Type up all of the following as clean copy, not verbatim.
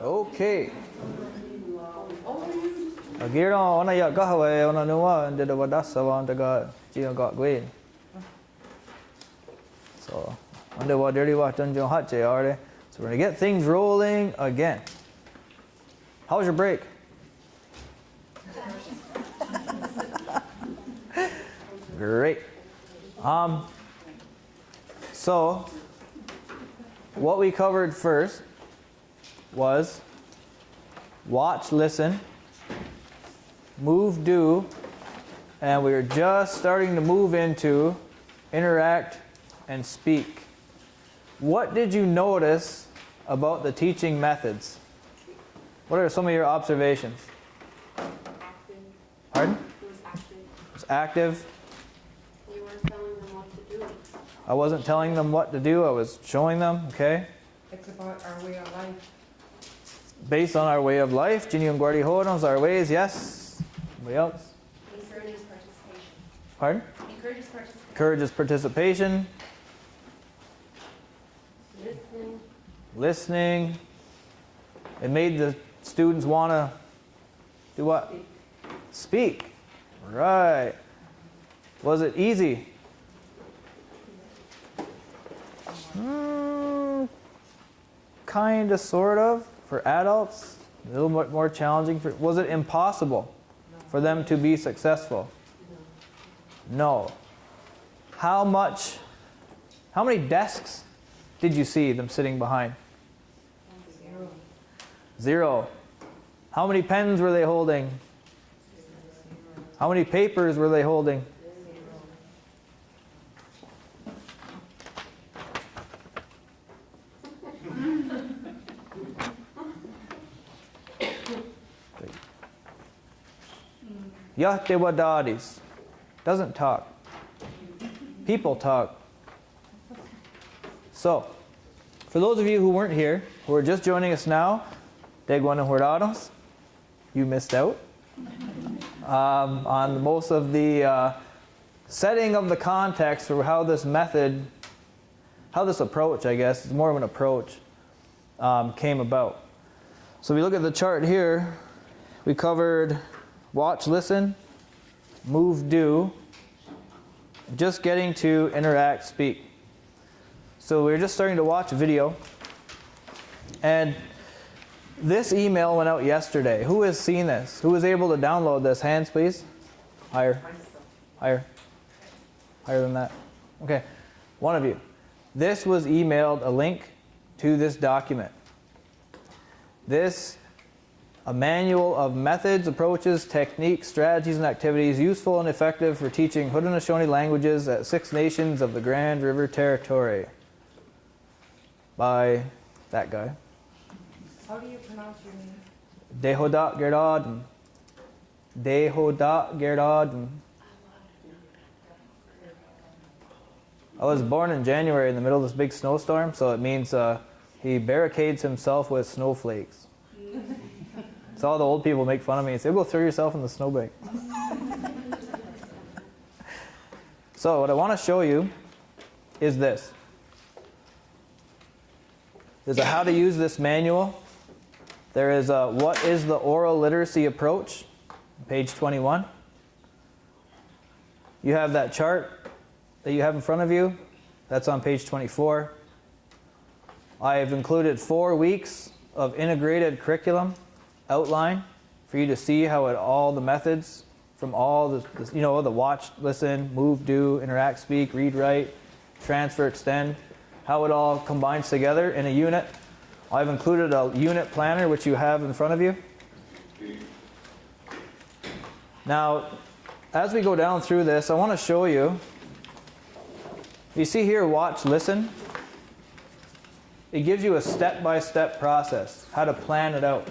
Okay. Agiro ona ya gahawe ona nuwa and the wadasa on the god Gino got Gwyn. So under what dirty what dungeon hot J are they? So we're gonna get things rolling again. How was your break? Great. So what we covered first was watch, listen, move, do, and we were just starting to move into interact and speak. What did you notice about the teaching methods? What are some of your observations? Active. Pardon? It was active. It was active. You weren't telling them what to do. I wasn't telling them what to do, I was showing them, okay? It's about our way of life. Based on our way of life, Jini and Guardi Hodons, our ways, yes. Anybody else? Encourages participation. Pardon? Encourages participation. Encourages participation. Listening. Listening. It made the students want to do what? Speak. Right. Was it easy? Kind of, sort of. For adults, a little bit more challenging. Was it impossible for them to be successful? No. How many desks did you see them sitting behind? Zero. How many pens were they holding? How many papers were they holding? Yahtewadadis. Doesn't talk. People talk. So, for those of you who weren't here, who are just joining us now, Degwan you missed out on most of the setting of the context for how this method, how this approach, I guess, it's more of an approach, came about. So we look at the chart here, we covered watch, listen, move, do, just getting to interact, speak. So we're just starting to watch a video, and this email went out yesterday. Who has seen this? Who was able to download this? Hands, please. Higher. Higher. Higher than that. Okay. One of you. This was emailed a link to this document. This, a manual of methods, approaches, techniques, strategies, and activities useful and effective for teaching Haudenosaunee languages at 6 nations of the Grand River Territory. By that guy. How do you pronounce your name? Tehotakerá tonh. Tehotakerá tonh. I was born in January in the middle of this big snowstorm, so it means he barricades himself with snowflakes. So all the old people make fun of me and say, go throw yourself in the snowbank. So what I want to show you is this. There's a how to use this manual. There is a what is the oral literacy approach, page 21. You have that chart that you have in front of you. That's on page 24. I have included 4 weeks of integrated curriculum outline for you to see how all the methods from all the the watch, listen, move, do, interact, speak, read, write, transfer, extend, how it all combines together in a unit. I've included a unit planner which you have in front of you. Now, as we go down through this, I want to show you. You see here, watch, listen. It gives you a step-by-step process, how to plan it out.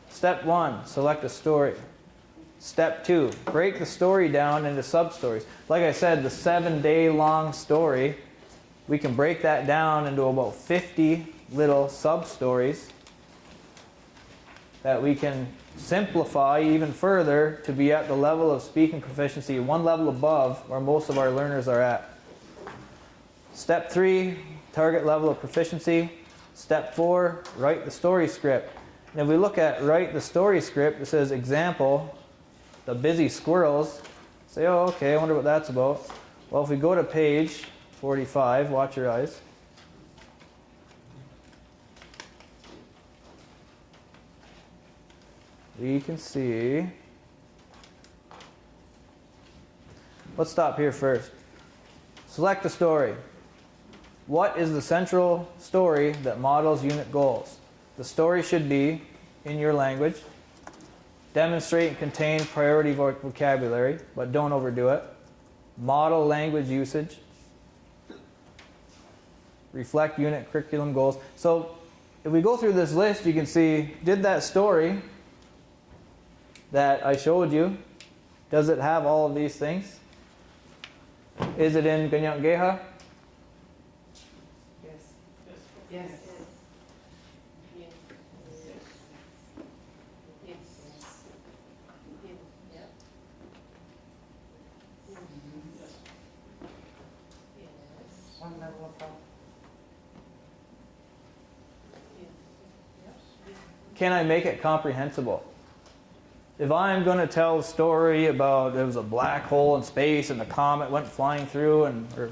Step 1, select a story. Step 2, break the story down into sub-stories. Like I said, the 7-day-long story, we can break that down into about 50 little sub-stories that we can simplify even further to be at the level of speaking proficiency, one level above where most of our learners are at. Step 3, target level of proficiency. Step 4, write the story script. And if we look at write the story script, it says example, the busy squirrels. Say, oh, okay, I wonder what that's about. Well, if we go to page 45, watch your eyes. We can see. Let's stop here first. Select the story. What is the central story that models unit goals? The story should be in your language. Demonstrate and contain priority vocabulary, but don't overdo it. Model language usage. Reflect unit curriculum goals. So if we go through this list, you can see, did that story that I showed you, does it have all of these things? Is it in Ganyang Geha? Yes. Yes. One level above. Can I make it comprehensible? If I'm going to tell a story about there was a black hole in space and the comet went flying through, or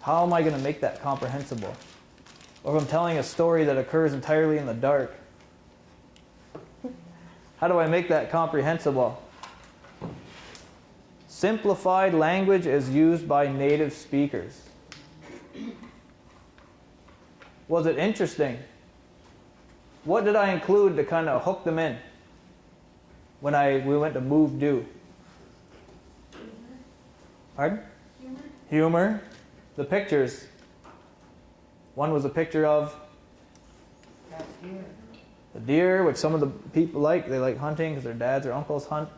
how am I going to make that comprehensible? Or if I'm telling a story that occurs entirely in the dark, how do I make that comprehensible? Simplified language is used by native speakers. Was it interesting? What did I include to kind of hook them in when we went to move do? Pardon? Humor. The pictures. One was a picture of That's here. the deer, which some of the people like. They like hunting because their dads or uncles hunt.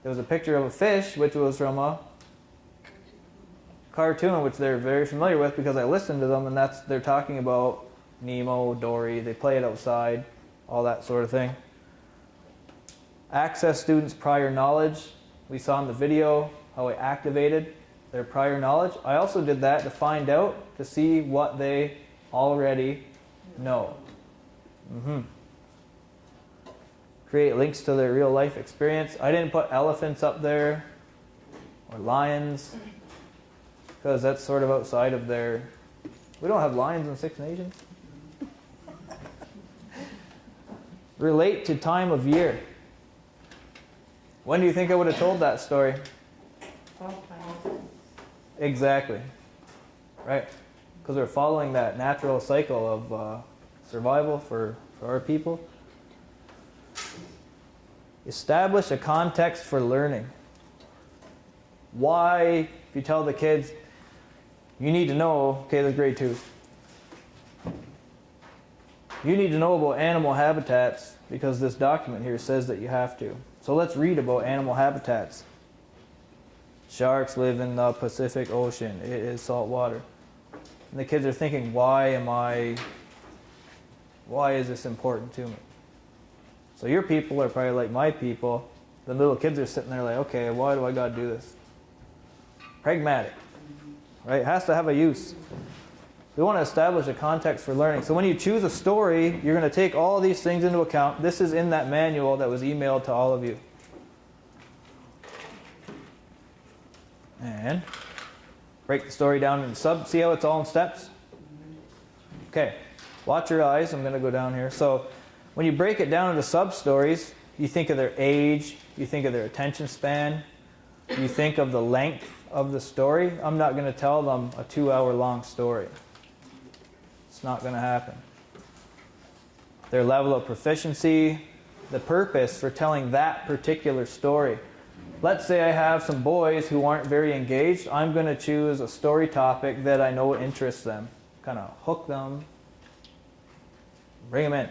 There was a picture of a fish, which was from a cartoon, which they're very familiar with because I listened to them, and they're talking about Nemo, Dory. They play it outside, all that sort of thing. Access students' prior knowledge. We saw in the video how I activated their prior knowledge. I also did that to find out, to see what they already know. Create links to their real life experience. I didn't put elephants up there or lions because that's sort of outside of their... We don't have lions in Six Nations. Relate to time of year. When do you think I would have told that story? Exactly. Right? Because we're following that natural cycle of survival for our people. Establish a context for learning. Why, if you tell the kids, you need to know, okay, that's grade 2. You need to know about animal habitats because this document here says that you have to. So let's read about animal habitats. Sharks live in the Pacific Ocean. It is salt water. And the kids are thinking, why is this important to me? So your people are probably like my people. The little kids are sitting there like, okay, why do I got to do this? Pragmatic, right? It has to have a use. We want to establish a context for learning. So when you choose a story, you're going to take all of these things into account. This is in that manual that was emailed to all of you. And break the story down into sub. See how it's all in steps? Okay, watch your eyes. I'm going to go down here. So when you break it down into sub-stories, you think of their age, you think of their attention span, you think of the length of the story. I'm not going to tell them a 2-hour-long story. It's not going to happen. Their level of proficiency, the purpose for telling that particular story. Let's say I have some boys who aren't very engaged. I'm going to choose a story topic that I know interests them. Kind of hook them, bring them in.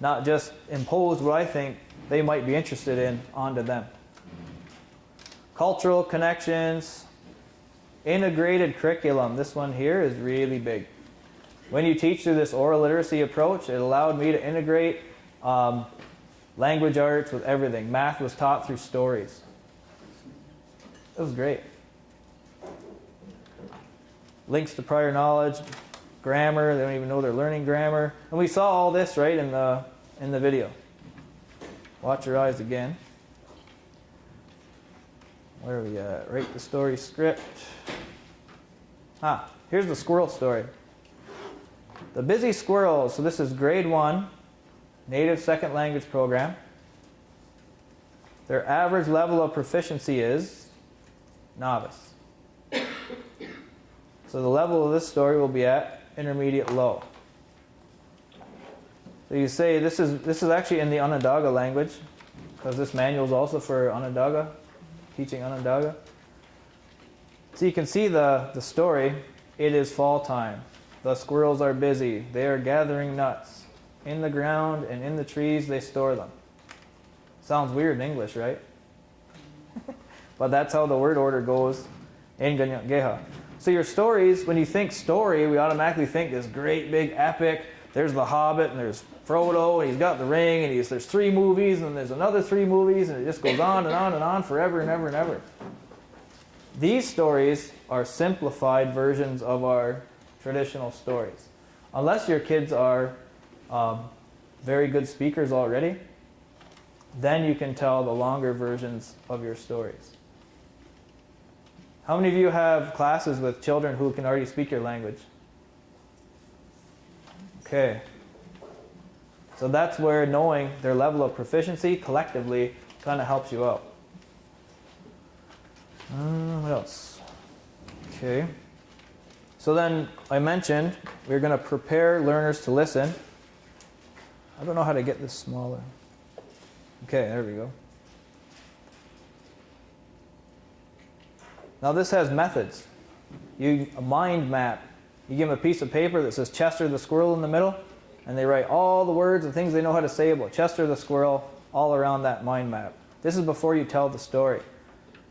Not just impose what I think they might be interested in onto them. Cultural connections, integrated curriculum. This one here is really big. When you teach through this oral literacy approach, it allowed me to integrate language arts with everything. Math was taught through stories. It was great. Links to prior knowledge, grammar. They don't even know they're learning grammar. And we saw all this, right, in the video. Watch your eyes again. Where are we at? Write the story script. Here's the squirrel story. The busy squirrels. So this is grade 1, native second language program. Their average level of proficiency is novice. So the level of this story will be at intermediate low. So you say this is actually in the Onondaga language, because this manual is also for Onondaga, teaching Onondaga. So you can see the story. It is fall time. The squirrels are busy. They are gathering nuts. In the ground and in the trees they store them. Sounds weird in English, right? But that's how the word order goes in Ganyak Geha. So your stories, when you think story, we automatically think this great big epic. There's the Hobbit and there's Frodo and he's got the ring and there's 3 movies and there's another 3 movies and it just goes on and on and on forever and ever and ever. These stories are simplified versions of our traditional stories. Unless your kids are very good speakers already, then you can tell the longer versions of your stories. How many of you have classes with children who can already speak your language? Okay. So that's where knowing their level of proficiency collectively kind of helps you out. What else? Okay. So then I mentioned we're going to prepare learners to listen. I don't know how to get this smaller. Okay, there we go. Now this has methods. A mind map. You give them a piece of paper that says Chester the squirrel in the middle, and they write all the words and things they know how to say about Chester the squirrel all around that mind map. This is before you tell the story.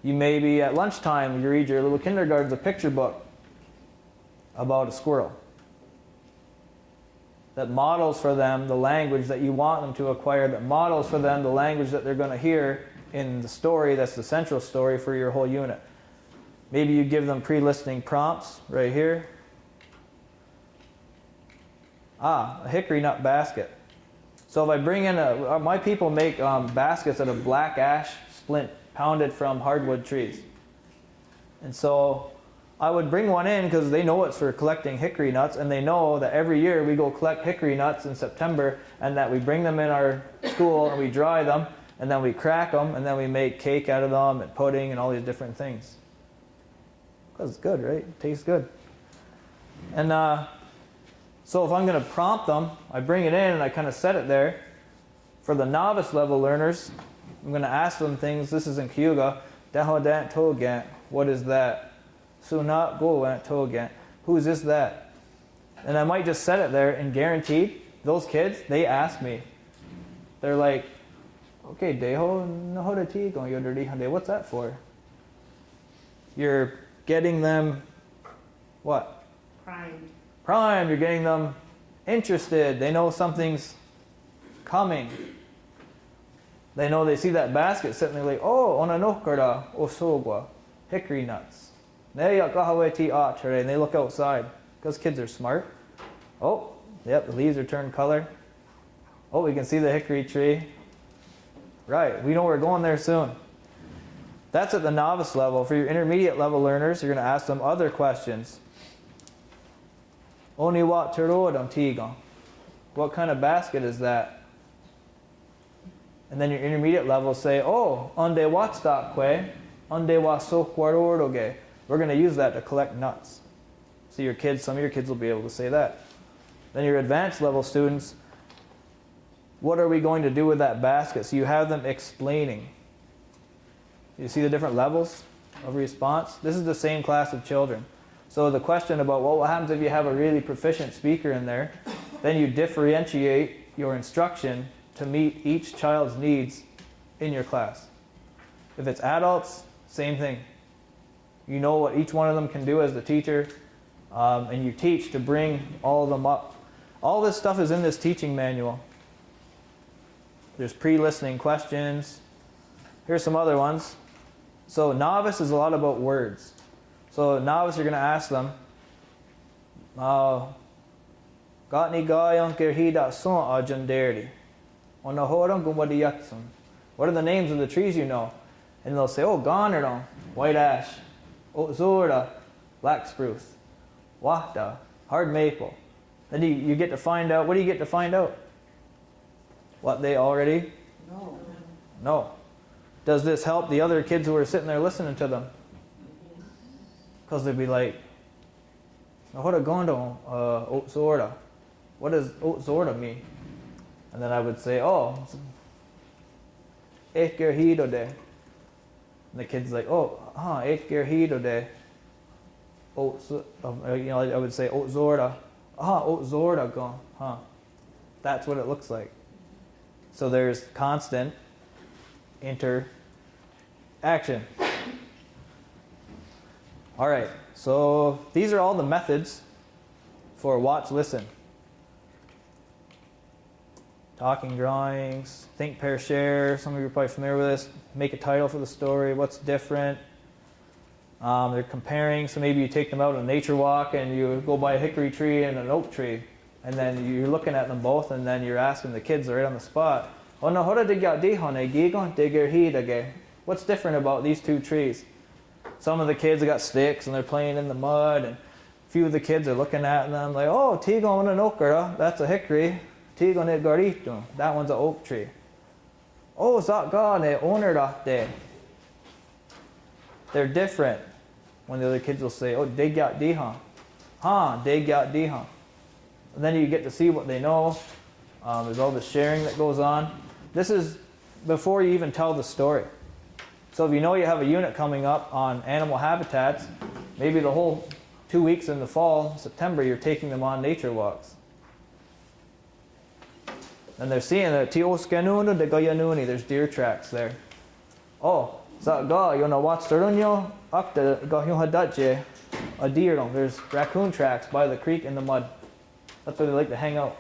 You may be at lunchtime, you read your little kindergarten's a picture book about a squirrel that models for them the language that you want them to acquire, that models for them the language that they're going to hear in the story that's the central story for your whole unit. Maybe you give them pre-listening prompts right here. A hickory nut basket. So if I bring in my people make baskets out of black ash splint pounded from hardwood trees. And so I would bring one in because they know it's for collecting hickory nuts, and they know that every year we go collect hickory nuts in September, and that we bring them in our school and we dry them, and then we crack them, and then we make cake out of them and pudding and all these different things. Because it's good, right? It tastes good. And so if I'm going to prompt them, I bring it in and I kind of set it there. For the novice level learners, I'm going to ask them things. This is in Kyuga. Tehotakerá tonh. What is that? Sunat go toh. Who is that? And I might just set it there, and guaranteed, those kids, they ask me. They're like, okay, Deho Nahorati go yoderdi hande. What's that for? You're getting them what? Primed. You're getting them interested. They know something's coming. They know, they see that basket sitting there like, oh, onanokara osogwa, hickory nuts. And they look outside because kids are smart. Oh, yep, the leaves are turned color. Oh, we can see the hickory tree. Right, we know we're going there soon. That's at the novice level. For your intermediate level learners, you're going to ask them other questions. Oni wa terodon tigon. What kind of basket is that? And then your intermediate level say, oh, onde watstakwe, onde wa sokwaroroge. We're going to use that to collect nuts. So your kids, some of your kids will be able to say that. Then your advanced level students, what are we going to do with that basket? So you have them explaining. You see the different levels of response? This is the same class of children. So the question about, well, what happens if you have a really proficient speaker in there? Then you differentiate your instruction to meet each child's needs in your class. If it's adults, same thing. You know what each one of them can do as the teacher, and you teach to bring all of them up. All this stuff is in this teaching manual. There's pre-listening questions. Here's some other ones. So novice is a lot about words. So novice, you're going to ask them, Gatni gayong kirhida son ajanderdi. Onahoram gumadiyatsun. What are the names of the trees you know? And they'll say, oh, gonerdon, white ash. Otzorda, black spruce. Wahda, hard maple. Then you get to find out, what do you get to find out? What they already No. know. Does this help the other kids who are sitting there listening to them? Because they'd be like, Nahora gondon, Otzorda. What does Otzorda mean? And then I would say, oh, Ekgerhido de. And the kid's like, oh, Ekgerhido de. I would say Otzorda. Otzorda gon. That's what it looks like. So there's constant interaction. All right, so these are all the methods for watch, listen. Talking drawings, think, pair, share. Some of you are probably familiar with this. Make a title for the story. What's different? They're comparing. So maybe you take them out on a nature walk and you go by a hickory tree and an oak tree. And then you're looking at them both and then you're asking the kids right on the spot. What's different about these two trees? Some of the kids have got sticks and they're playing in the mud. And a few of the kids are looking at them like, oh, tigon an okra, that's a hickory. Tigon e garito, that one's an oak tree. Oh, zakgane onerdate. They're different. When the other kids will say, oh, degyat dihan. Degyat dihan. And then you get to see what they know. There's all the sharing that goes on. This is before you even tell the story. So if you know you have a unit coming up on animal habitats, maybe the whole 2 weeks in the fall, September, you're taking them on nature walks. And they're seeing that Teoskenunu de Goyanuni, there's deer tracks there. Oh, Zaga, you know what's the runyo? Up the Gohyuhadache, a deer, there's raccoon tracks by the creek in the mud. That's where they like to hang out.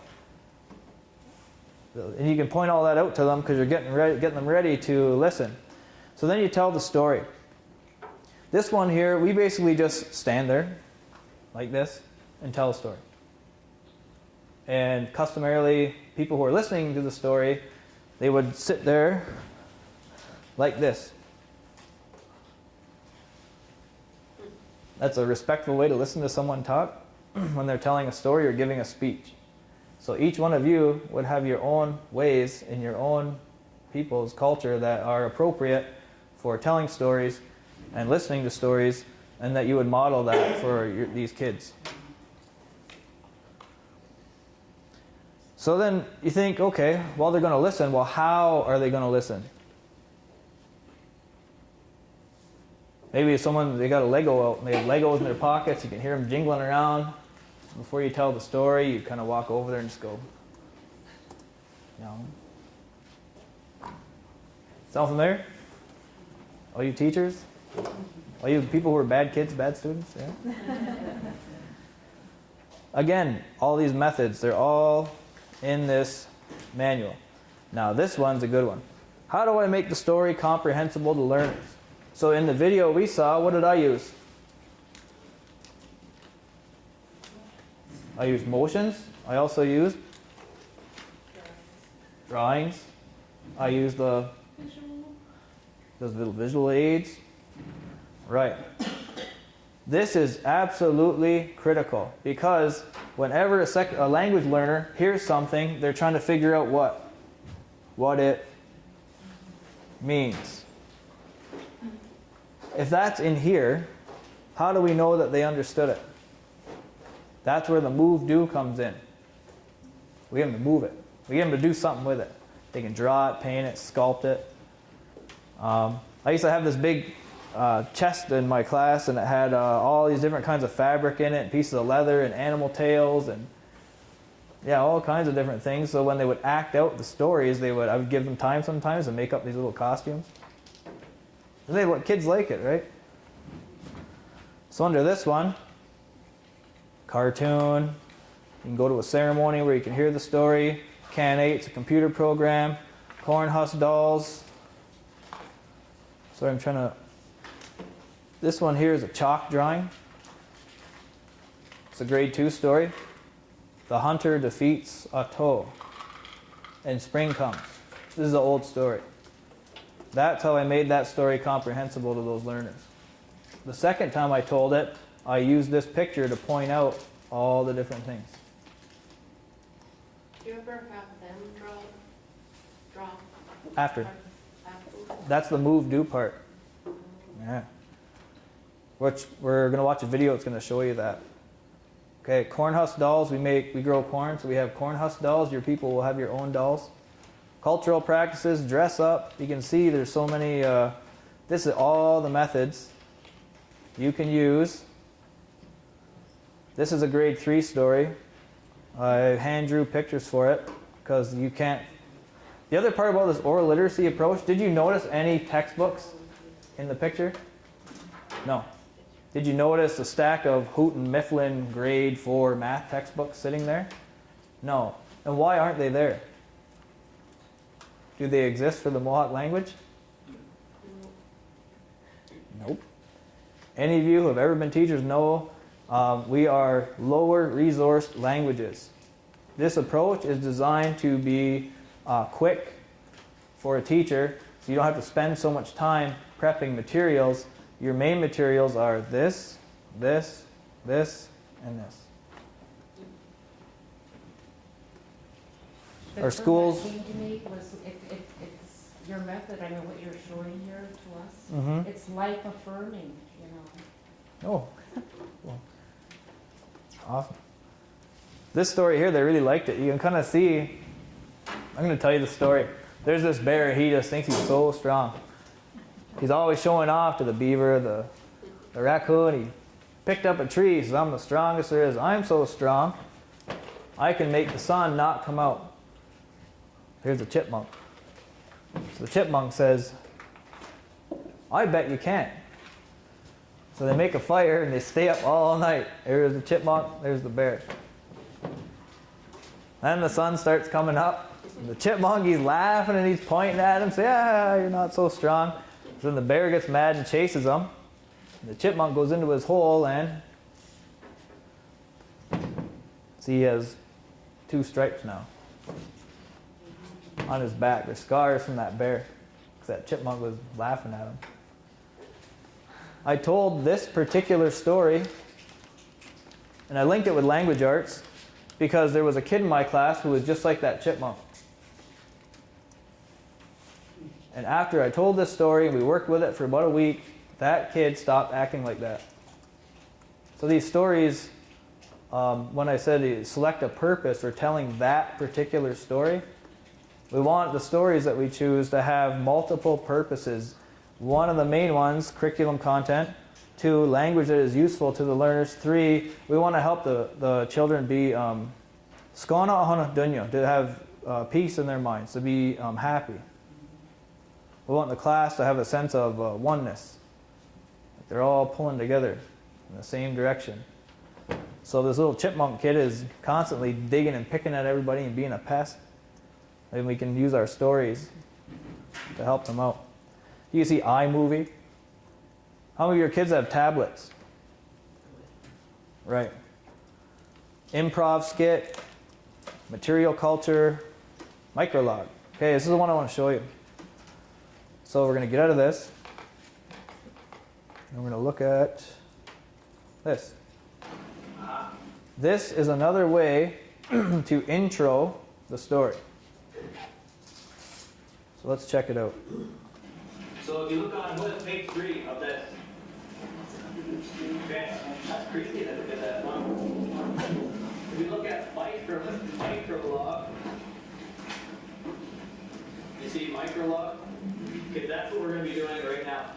And you can point all that out to them because you're getting them ready to listen. So then you tell the story. This one here, we basically just stand there like this and tell a story. And customarily, people who are listening to the story, they would sit there like this. That's a respectful way to listen to someone talk when they're telling a story or giving a speech. So each one of you would have your own ways in your own people's culture that are appropriate for telling stories and listening to stories, and that you would model that for these kids. So then you think, okay, well, they're going to listen. Well, how are they going to listen? Maybe they got a Lego out and they have Legos in their pockets. You can hear them jingling around. Before you tell the story, you kind of walk over there and just go, Sound familiar? All you teachers? All you people who are bad kids, bad students? Yeah. Again, all these methods, they're all in this manual. Now this one's a good one. How do I make the story comprehensible to learners? So in the video we saw, what did I use? I used motions. I also used drawings. I used those little visual aids. Right. This is absolutely critical because whenever a language learner hears something, they're trying to figure out what it means. If that's in here, how do we know that they understood it? That's where the move do comes in. We get them to move it. We get them to do something with it. They can draw it, paint it, sculpt it. I used to have this big chest in my class, and it had all these different kinds of fabric in it, and pieces of leather, and animal tails, and all kinds of different things. So when they would act out the stories, I would give them time sometimes and make up these little costumes. And kids like it, right? So under this one, cartoon. You can go to a ceremony where you can hear the story. Can 8, it's a computer program. Corn husk dolls. So this one here is a chalk drawing. It's a grade 2 story. The hunter defeats a toh, and spring comes. This is an old story. That's how I made that story comprehensible to those learners. The second time I told it, I used this picture to point out all the different things. Do you ever have them draw? After. After? That's the move do part. Yeah. Which we're going to watch a video that's going to show you that. Okay, corn husk dolls, we grow corn, so we have corn husk dolls. Your people will have your own dolls. Cultural practices, dress up. You can see there's so many, this is all the methods you can use. This is a grade 3 story. I hand drew pictures for it because you can't. The other part about this oral literacy approach, did you notice any textbooks in the picture? No. Did you notice a stack of Houghton Mifflin grade 4 math textbooks sitting there? No. And why aren't they there? Do they exist for the Mohawk language? Nope. Any of you who have ever been teachers know we are lower resourced languages. This approach is designed to be quick for a teacher, so you don't have to spend so much time prepping materials. Your main materials are this, this, this, and this. The Our term schools- that came to me was, it's your method, I mean, what you're showing here to us. Mm-hmm. It's life affirming, you know. Oh, cool. Awesome. This story here, they really liked it. You can kind of see, I'm going to tell you the story. There's this bear, he just thinks he's so strong. He's always showing off to the beaver, the raccoon. He picked up a tree, says, I'm the strongest there is. I'm so strong, I can make the sun not come out. Here's a chipmunk. So the chipmunk says, I bet you can't. So they make a fire and they stay up all night. There's the chipmunk, there's the bear. Then the sun starts coming up. The chipmunk, he's laughing and he's pointing at him, saying, yeah, you're not so strong. So then the bear gets mad and chases him. The chipmunk goes into his hole and see, he has 2 stripes now on his back. They're scars from that bear because that chipmunk was laughing at him. I told this particular story and I linked it with language arts because there was a kid in my class who was just like that chipmunk. And after I told this story and we worked with it for about a week, that kid stopped acting like that. So these stories, when I said you select a purpose for telling that particular story, we want the stories that we choose to have multiple purposes. One of the main ones, curriculum content. 2, language that is useful to the learners. 3, we want to help the children be skona ahana dunya, to have peace in their minds, to be happy. We want the class to have a sense of oneness. They're all pulling together in the same direction. So this little chipmunk kid is constantly digging and picking at everybody and being a pest. And we can use our stories to help them out. You see iMovie. How many of your kids have tablets? Right. Improv skit, material culture, microlog. Okay, this is the one I want to show you. So we're going to get out of this. And we're going to look at this. This is another way to intro the story. So let's check it out. So if you look on what is page 3 of this. Okay, that's creepy. Look at that one. If you look at microlog, you see microlog? Okay, that's what we're going to be doing right now.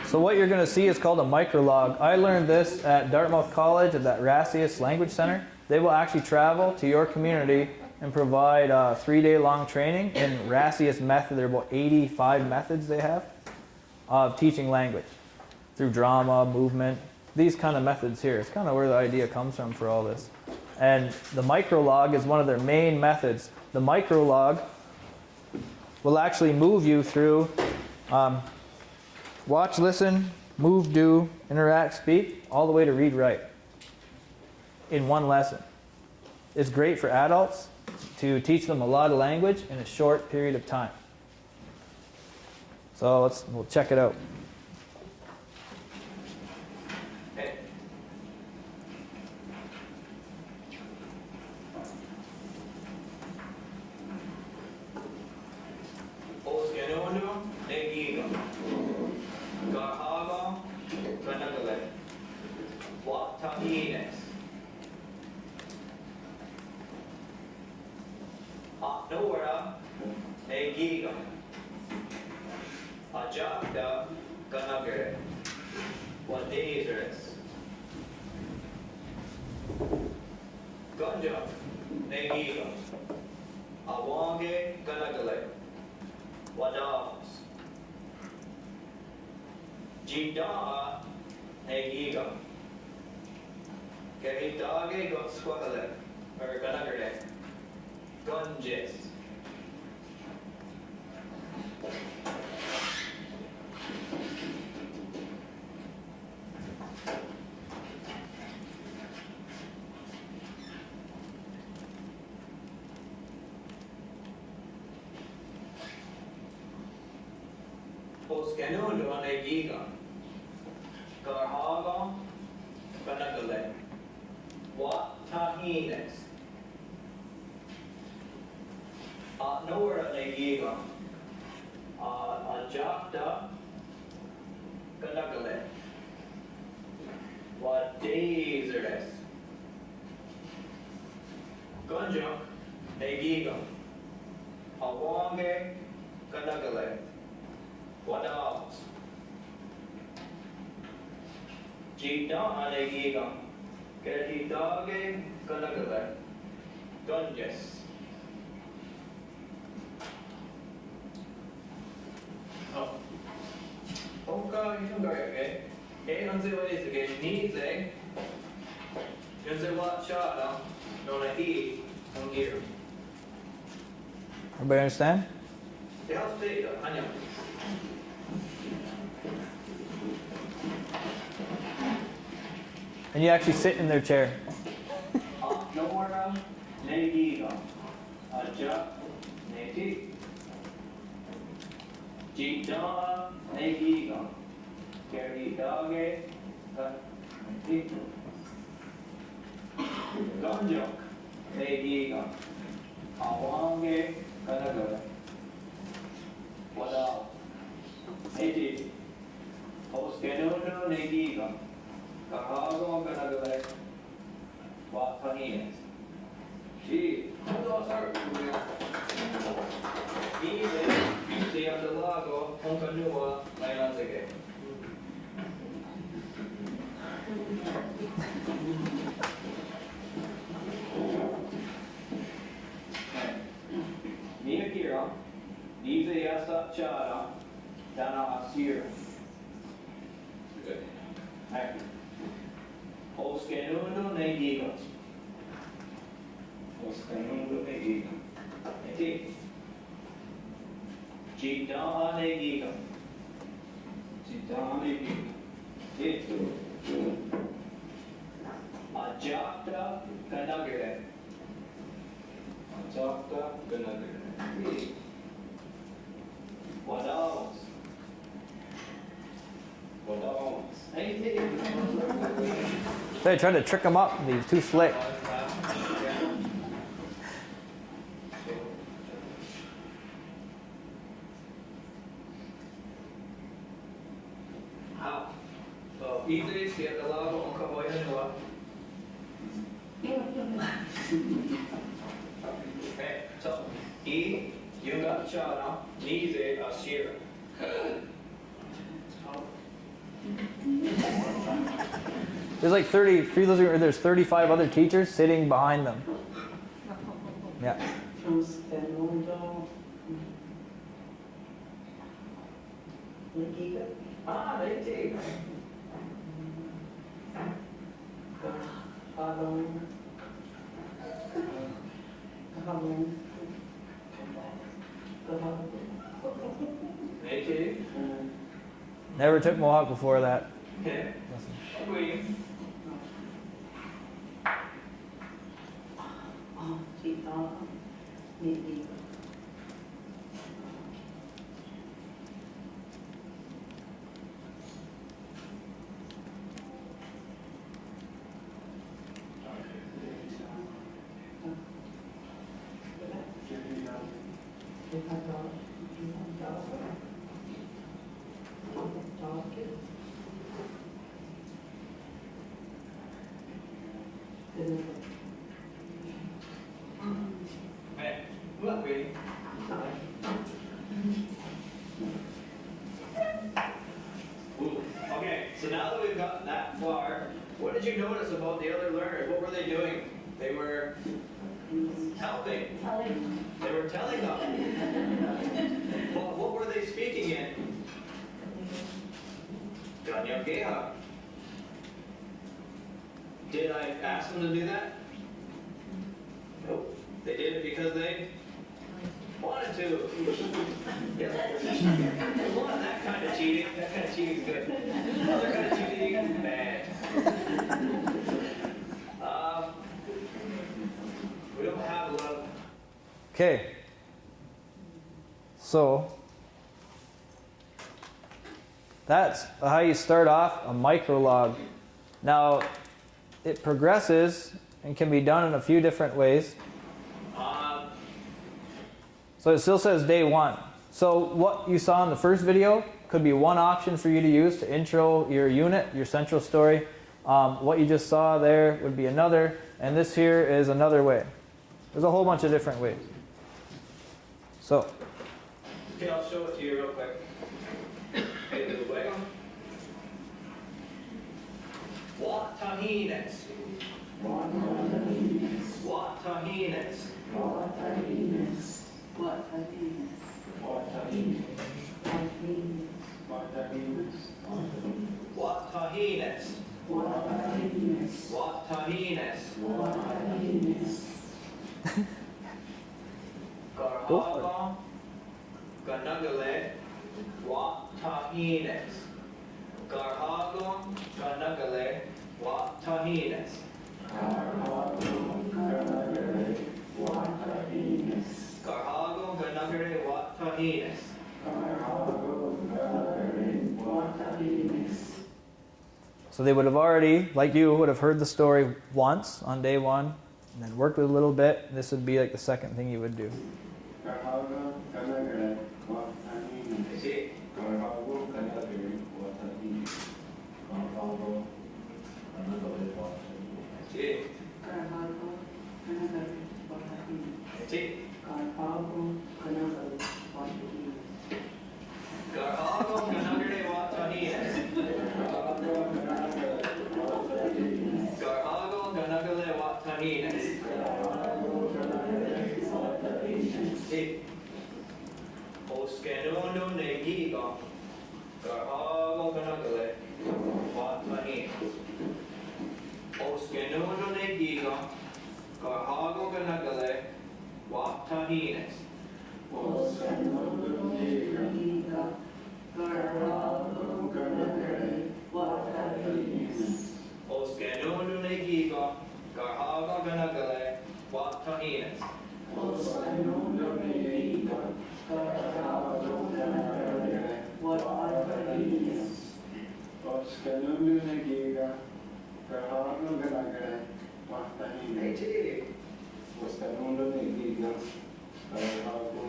So what you're going to see is called a microlog. I learned this at Dartmouth College at that Rassius Language Center. They will actually travel to your community and provide 3-day-long training in Rassius method. There are about 85 methods they have of teaching language through drama, movement, these kind of methods here. It's kind of where the idea comes from for all this. And the microlog is one of their main methods. The microlog will actually move you through watch, listen, move, do, interact, speak, all the way to read, write in one lesson. It's great for adults to teach them a lot of language in a short period of time. So we'll check it out. Everybody understand? And you actually sit in their chair. They tried to trick him up, and he was too slick. There's like 35 other teachers sitting behind them. Yeah. Never took Mohawk before that. Okay. Waiting. Chị có gì gì Okay. Look, waiting. Ooh. Okay, so now that we've gotten that far, what did you notice about the other learners? What were they doing? They were helping. They were telling them. What were they speaking in? Ganyageha. Did I ask them to do that? Nope. They did it because they wanted to. Yeah. They want that kind of cheating. That kind of cheating is good. Other kind of cheating is bad. We don't have a lot of. Okay. So that's how you start off a microlog. Now it progresses and can be done in a few different ways. So it still says day 1. So what you saw in the first video could be one option for you to use to intro your unit, your central story. What you just saw there would be another, and this here is another way. There's a whole bunch of different ways. So, Okay, I'll show it to you real quick. Okay, the way. What tahines? What tahines? What tahines? What tahines? What tahines? What tahines? What tahines? What tahines? What tahines? What tahines? What tahines? Garhaga, ganagale, what tahines? Garhaga, ganagale, what tahines? Garhago, ganagale, what tahines? so they would have already, like you, would have heard the story once on day 1, and then worked with it a little bit. This would be like the second thing you would do. You see? See? See? Garhago, ganagale, what tahines? Garhago, ganagale, what tahines? See? Oskenono negigo. Garhago, ganagale, what tahines? Oskenono negigo. Garhago, ganagale, what tahines? Oskenono negigo. Garhago, ganagale, what tahines? Hey, T. T. Hey, T. Oskenono negigo. Garhago,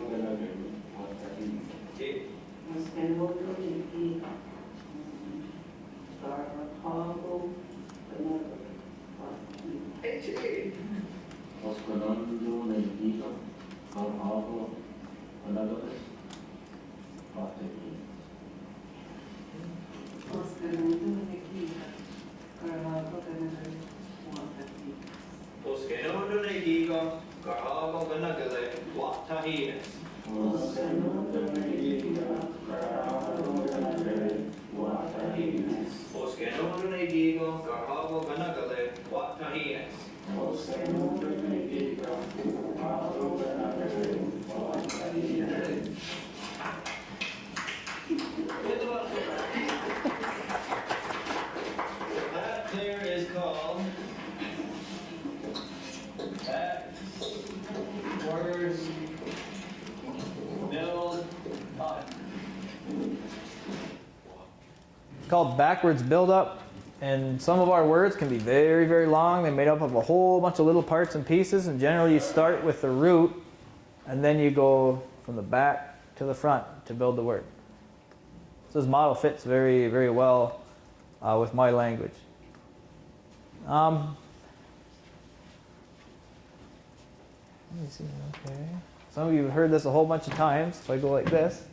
ganagale, what tahines? Oskenono negigo. Garhago, ganagale, what tahines? Get the bus over. called backwards buildup. And some of our words can be very, very long. They're made up of a whole bunch of little parts and pieces. And generally you start with the root and then you go from the back to the front to build the word. So this model fits very, very well with my language. Let me see, okay. Some of you have heard this a whole bunch of times. If I go like this.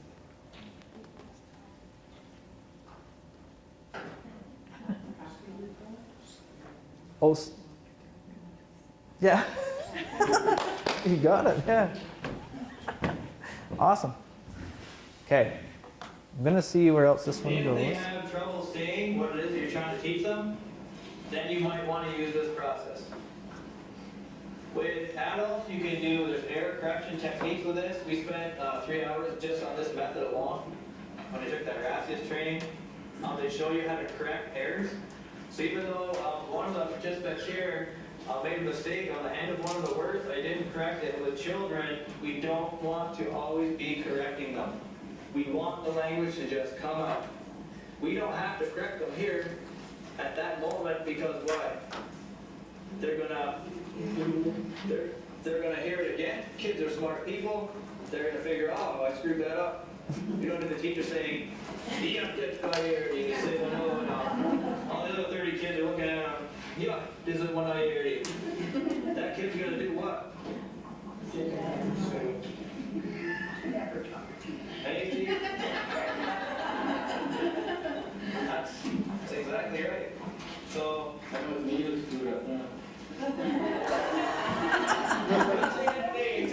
Oh, yeah. You got it, yeah. Awesome. Okay. I'm going to see where else this one If goes. they have trouble saying what it is that you're trying to teach them, then you might want to use this process. With adults, you can do, there's error correction techniques with this. We spent 3 hours just on this method alone when I took that RASIUS training. They show you how to correct errors. So even though one of the participants here made a mistake on the end of one of the words, I didn't correct it. With children, we don't want to always be correcting them. We want the language to just come out. We don't have to correct them here at that moment because why? They're gonna hear it again. Kids are smart people. They're gonna figure, oh, I screwed that up. You don't have the teacher saying, yeah, get by here. You can say, well, no, no. All the other 30 kids are looking at him. Yeah, this is one I hear you. That kid's gonna do what? Hey, that's exactly right. So, I was needed to do that. Let's say it names.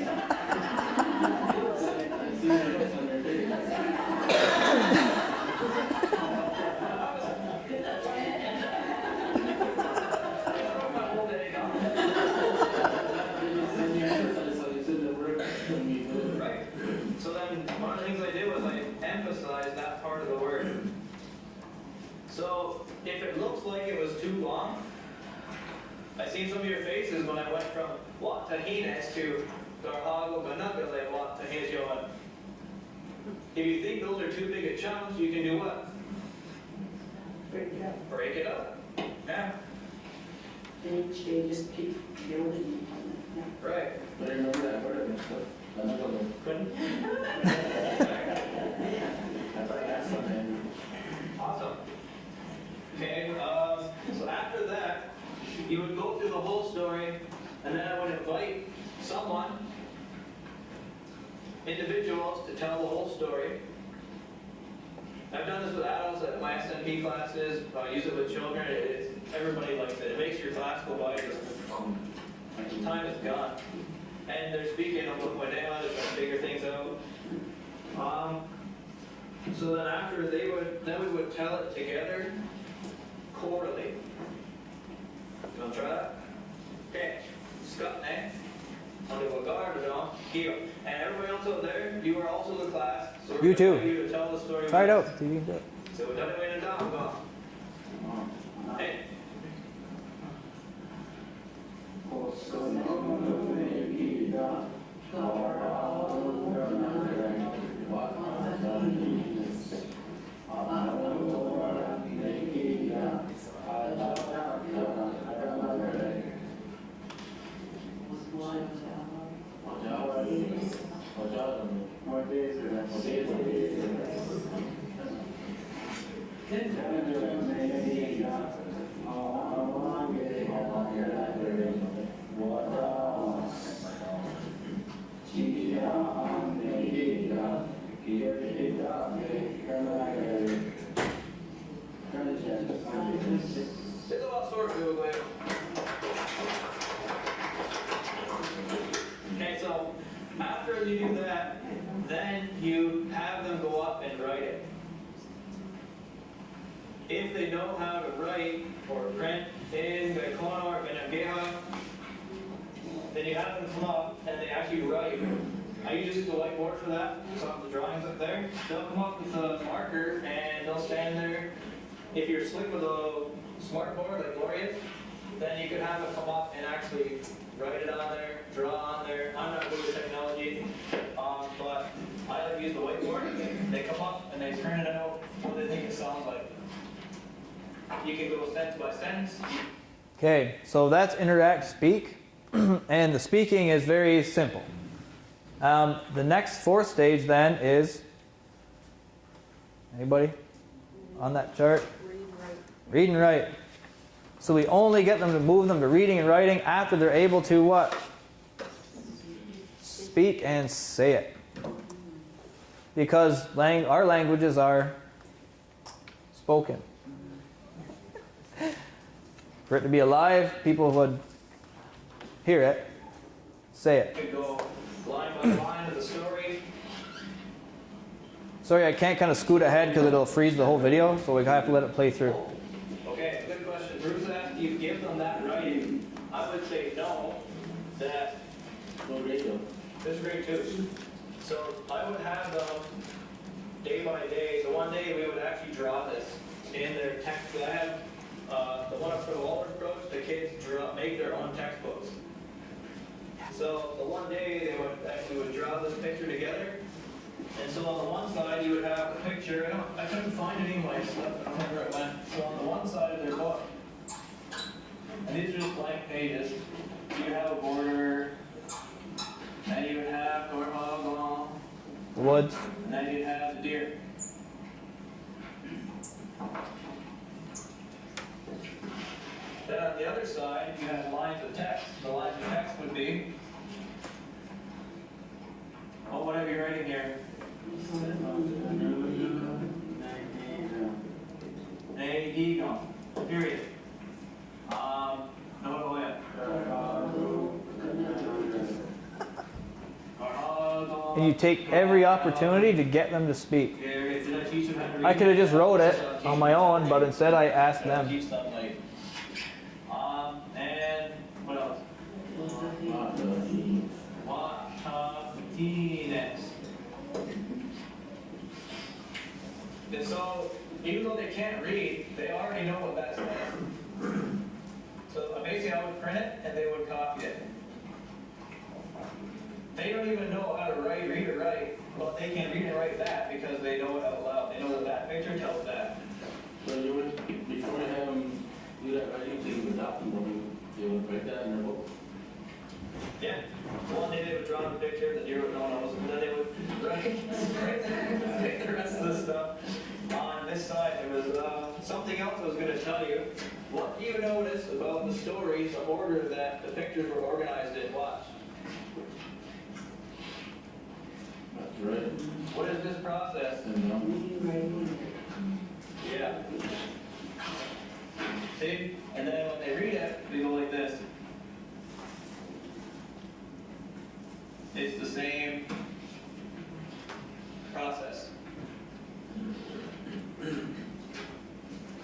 Right. So then one of the things I did was I emphasized that part of the word. So if it looks like it was too long, I seen some of your faces when I went from Watahines to Garhago Ganagale Watahizyoan. If you think those are too big a chunks, you can do what? Break it up. Break it up. Yeah. And each day just keep building on it. Yeah. Right. But I remember that word and stuff. I'm not gonna. I thought that's something. Awesome. Okay, so after that, you would go through the whole story, and then I would invite someone, individuals, to tell the whole story. I've done this with adults at my SNP classes. I use it with children. Everybody likes it. It makes your class go by just time is gone. And they're speaking of what went down, they're trying to figure things out. So then after then we would tell it together, chorally. You want to try that? Okay. Scott, on the Wagardo, here. And everybody else out there, you are also the class. So we're You too. going to you to tell the story. Try it with us. out. See if you can do it. So we're done it in a down, go. Hey. There's a lot of sort to it, but okay, so after you do that, then you have them go up and write it. If they know how to write or print in Gaikono or Benamgeha, then you have them come up and they actually write. I use the whiteboard for that, some of the drawings up there. They'll come up with a marker and they'll stand there. If you're slick with a smart board like Gloria's, then you could have it come up and actually write it on there, draw on there. I'm not good with technology, but I like to use the whiteboard. They come up and they print it out what they think it sounds like. You can go sentence by sentence. Okay, so that's interact speak, and the speaking is very simple. The next fourth stage then is, anybody on that chart? Read and write. So we only get them to move them to reading and writing after they're able to what? Speak and say it. Because our languages are spoken. For it to be alive, people would hear it, say it. You could go line by line of the story. Sorry, I can't kind of scoot ahead because it'll freeze the whole video, so we have to let it play through. Okay, good question. Bruce asked, do you give them that writing? I would say no, that No radio. this is grade 2. So I would have them day by day. So one day we would actually draw this in their text. I have the one up for the Walter approach, the kids make their own textbooks. So the one day they would draw this picture together. And so on the one side you would have a picture. I couldn't find any of my stuff. I don't remember where it went. So on the one side of their book, and these are just blank pages. You would have a border, and you would have Dorhog along, The woods. and then you'd have the deer. Then on the other side, you have lines of text. The lines of text would be, oh, whatever you're writing here. Period. No, yeah. And you take every opportunity to get them to speak. Did I teach them how to read? I could have just wrote it on my own, but instead I asked them. Teach them like, and what else? Martinez. And so, even though they can't read, they already know what that says. So basically I would print it and they would copy it. They don't even know how to read or write, but they can read and write that because they know it out loud. They know that that picture tells that. So you would, before you have them do that writing, they would adopt them, they would write that in their book. Yeah. One day they would draw a picture, the deer would know knows, and then they would write the rest of the stuff. On this side, there was something else I was going to tell you. What do you notice about the stories, the order that the pictures were organized in? Watch. That's right. What is this process? And Yeah. See? And then when they read it, they go like this. It's the same process.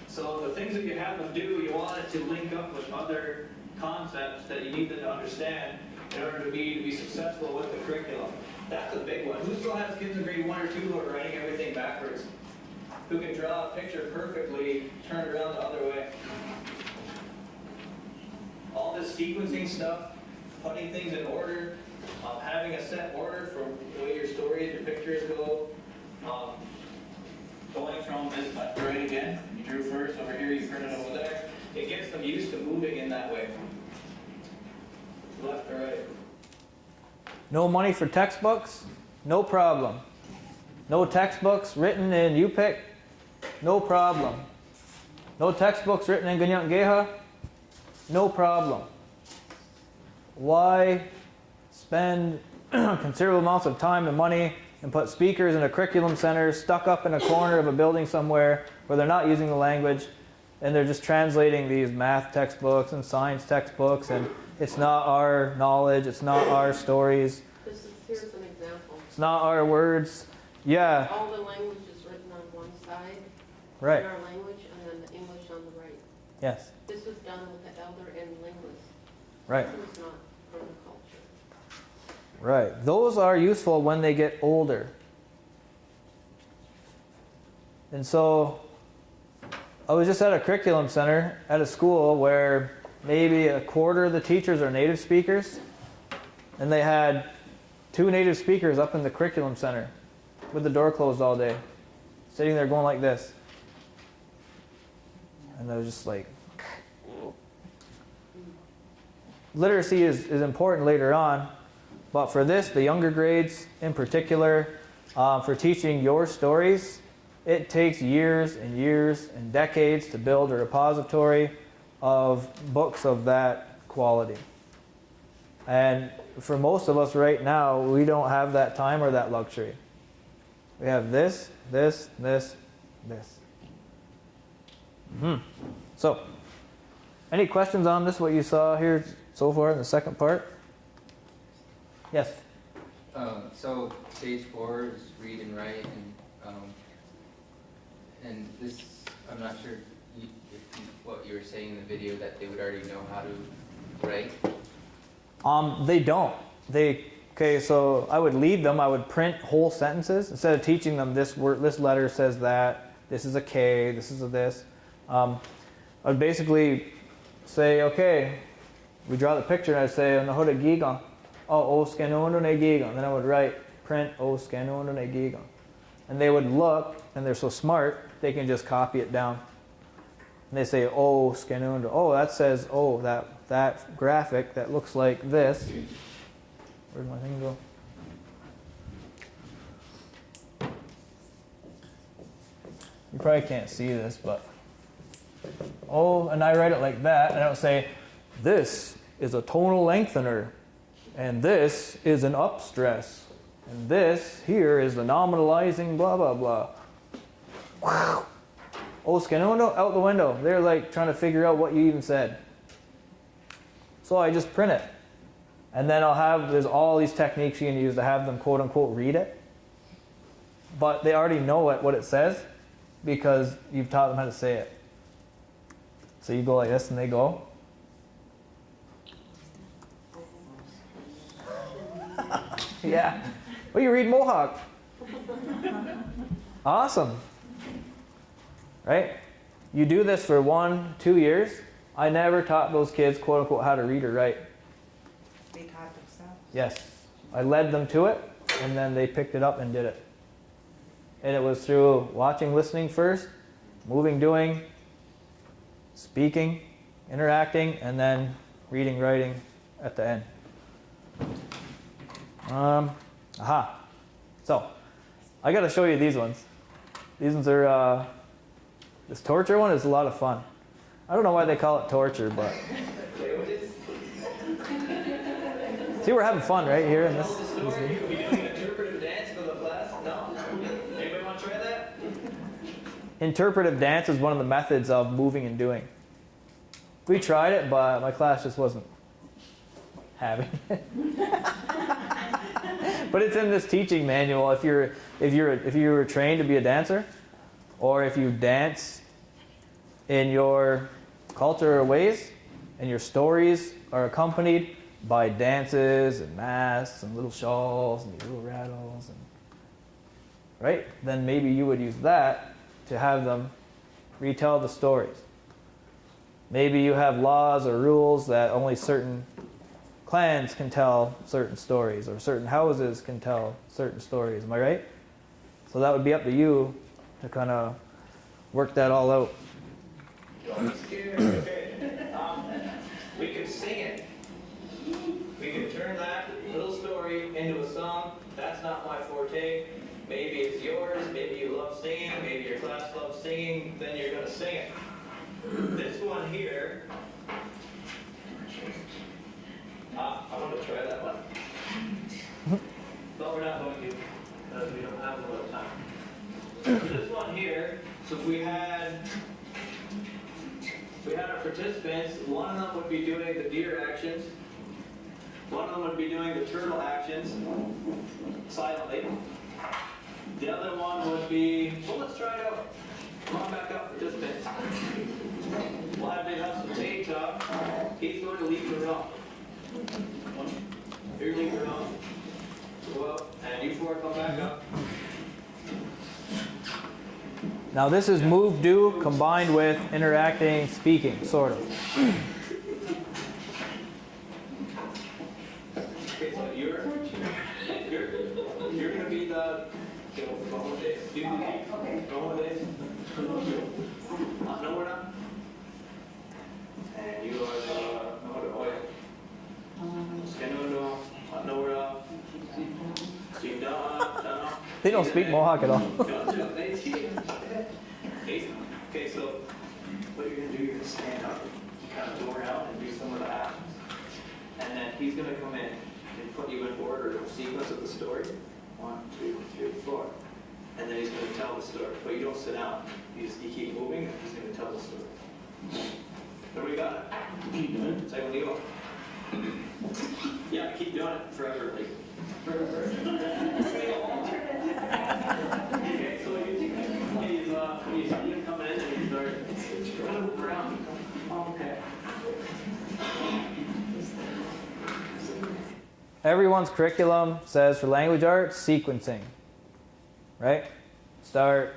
So the things that you have them do, you want it to link up with other concepts that you need them to understand in order to be successful with the curriculum. That's a big one. Who still has kids in grade 1 or 2 who are writing everything backwards? Who can draw a picture perfectly, turn it around the other way? All this sequencing stuff, putting things in order, having a set order for the way your stories, your pictures go, going from this left to right again. You drew first over here, you printed over there. It gets them used to moving in that way. Left to right. No money for textbooks? No problem. No textbooks written in UPIC? No problem. No textbooks written in Ganyang-Geha? No problem. Why spend considerable amounts of time and money and put speakers in a curriculum center stuck up in a corner of a building somewhere where they're not using the language and they're just translating these math textbooks and science textbooks, and it's not our knowledge, it's not our stories, Here's an example. it's not our words. Yeah, All the language is written on one side, right. in our language, and then the English on the right. Yes, This was done with the elder and linguist. right. This was not permaculture. Right. Those are useful when they get older. And so I was just at a curriculum center at a school where maybe a quarter of the teachers are native speakers, and they had 2 native speakers up in the curriculum center with the door closed all day, sitting there going like this. And I was just like, literacy is important later on, but for this, the younger grades in particular, for teaching your stories, it takes years and years and decades to build a repository of books of that quality. And for most of us right now, we don't have that time or that luxury. We have this, this, this, this. So, any questions on this, what you saw here so far in the second part? Yes? So stage 4 is read and write, and this, I'm not sure what you were saying in the video, that they would already know how to write. They don't. Okay, so I would lead them, I would print whole sentences. Instead of teaching them this word, this letter says that, this is a K, this is a this. I would basically say, okay, we draw the picture and I'd say, Nahoda gigan. Oh, skanondo ne gigan. Then I would write, print, skanondo ne gigan. And they would look, and they're so smart, they can just copy it down. And they say, skanondo. Oh, that says, that graphic that looks like this. Where'd my thing go? You probably can't see this, but and I write it like that, and I would say, this is a tonal lengthener, and this is an up stress, and this here is the nominalizing blah blah blah. Wow. Skanondo, out the window. They're like trying to figure out what you even said. So I just print it. And then there's all these techniques you can use to have them quote unquote read it. But they already know what it says because you've taught them how to say it. So you go like this and they go. Yeah. Well, you read Mohawk. Awesome. Right? You do this for 1-2 years. I never taught those kids, quote unquote, how to read or write. They taught themselves. Yes. I led them to it, and then they picked it up and did it. And it was through watching, listening first, moving, doing, speaking, interacting, and then reading, writing at the end. So, I got to show you these ones. These ones are, this torture one is a lot of fun. I don't know why they call it torture, but... See, we're having fun right here in this. Are we doing an interpretive dance for the class? No? Anybody want to try that? Interpretive dance is one of the methods of moving and doing. We tried it, but my class just wasn't having it. But it's in this teaching manual. If you were trained to be a dancer, or if you dance in your culture or ways, and your stories are accompanied by dances and masks and little shawls and little rattles, right? Then maybe you would use that to have them retell the stories. Maybe you have laws or rules that only certain clans can tell certain stories, or certain houses can tell certain stories. Am I right? So that would be up to you to kind of work that all out. Don't be scared. Okay. We can sing it. We can turn that little story into a song. That's not my forte. Maybe it's yours. Maybe you love singing. Maybe your class loves singing. Then you're going to sing it. This one here. I want to try that one. But we're not going to, because we don't have a lot of time. This one here, so if we had our participants, one of them would be doing the deer actions, one of them would be doing the turtle actions silently. The other one would be, well, let's try it out. Come on back up, participants. We'll have Big Hustle Tate talk. He's going to lead the room. You're leading the room. Go up, and you four come back up. Now this is move, do, combined with interacting, speaking, sort of. Okay, so you're going to be the, go with this. Do the, go with this. No, we're not. And you are the oil. They don't speak Mohawk at all. Okay, so what you're going to do, you're going to stand up, kind of go around and do some of the actions. And then he's going to come in and put you in order of sequence of the story. 1, 2, 3, 4. And then he's going to tell the story. But you don't sit down. You keep moving and he's going to tell the story. Everybody got it? Keep doing it. Say when you go. Yeah, keep doing it forever. Like, forever. Okay, so he's coming in and he starts kind of move around. Okay. Everyone's curriculum says for language arts, sequencing. Right? Start,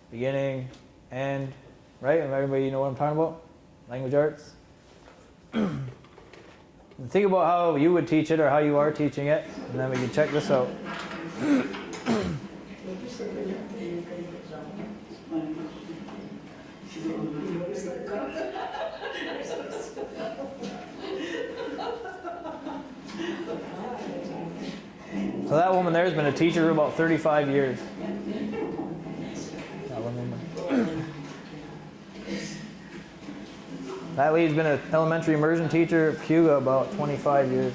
beginning, end. Right? Everybody know what I'm talking about? Language arts. Think about how you would teach it or how you are teaching it, and then we can check this out. So that woman there has been a teacher for about 35 years. That one woman. That lady's been an elementary immersion teacher at Puga about 25 years.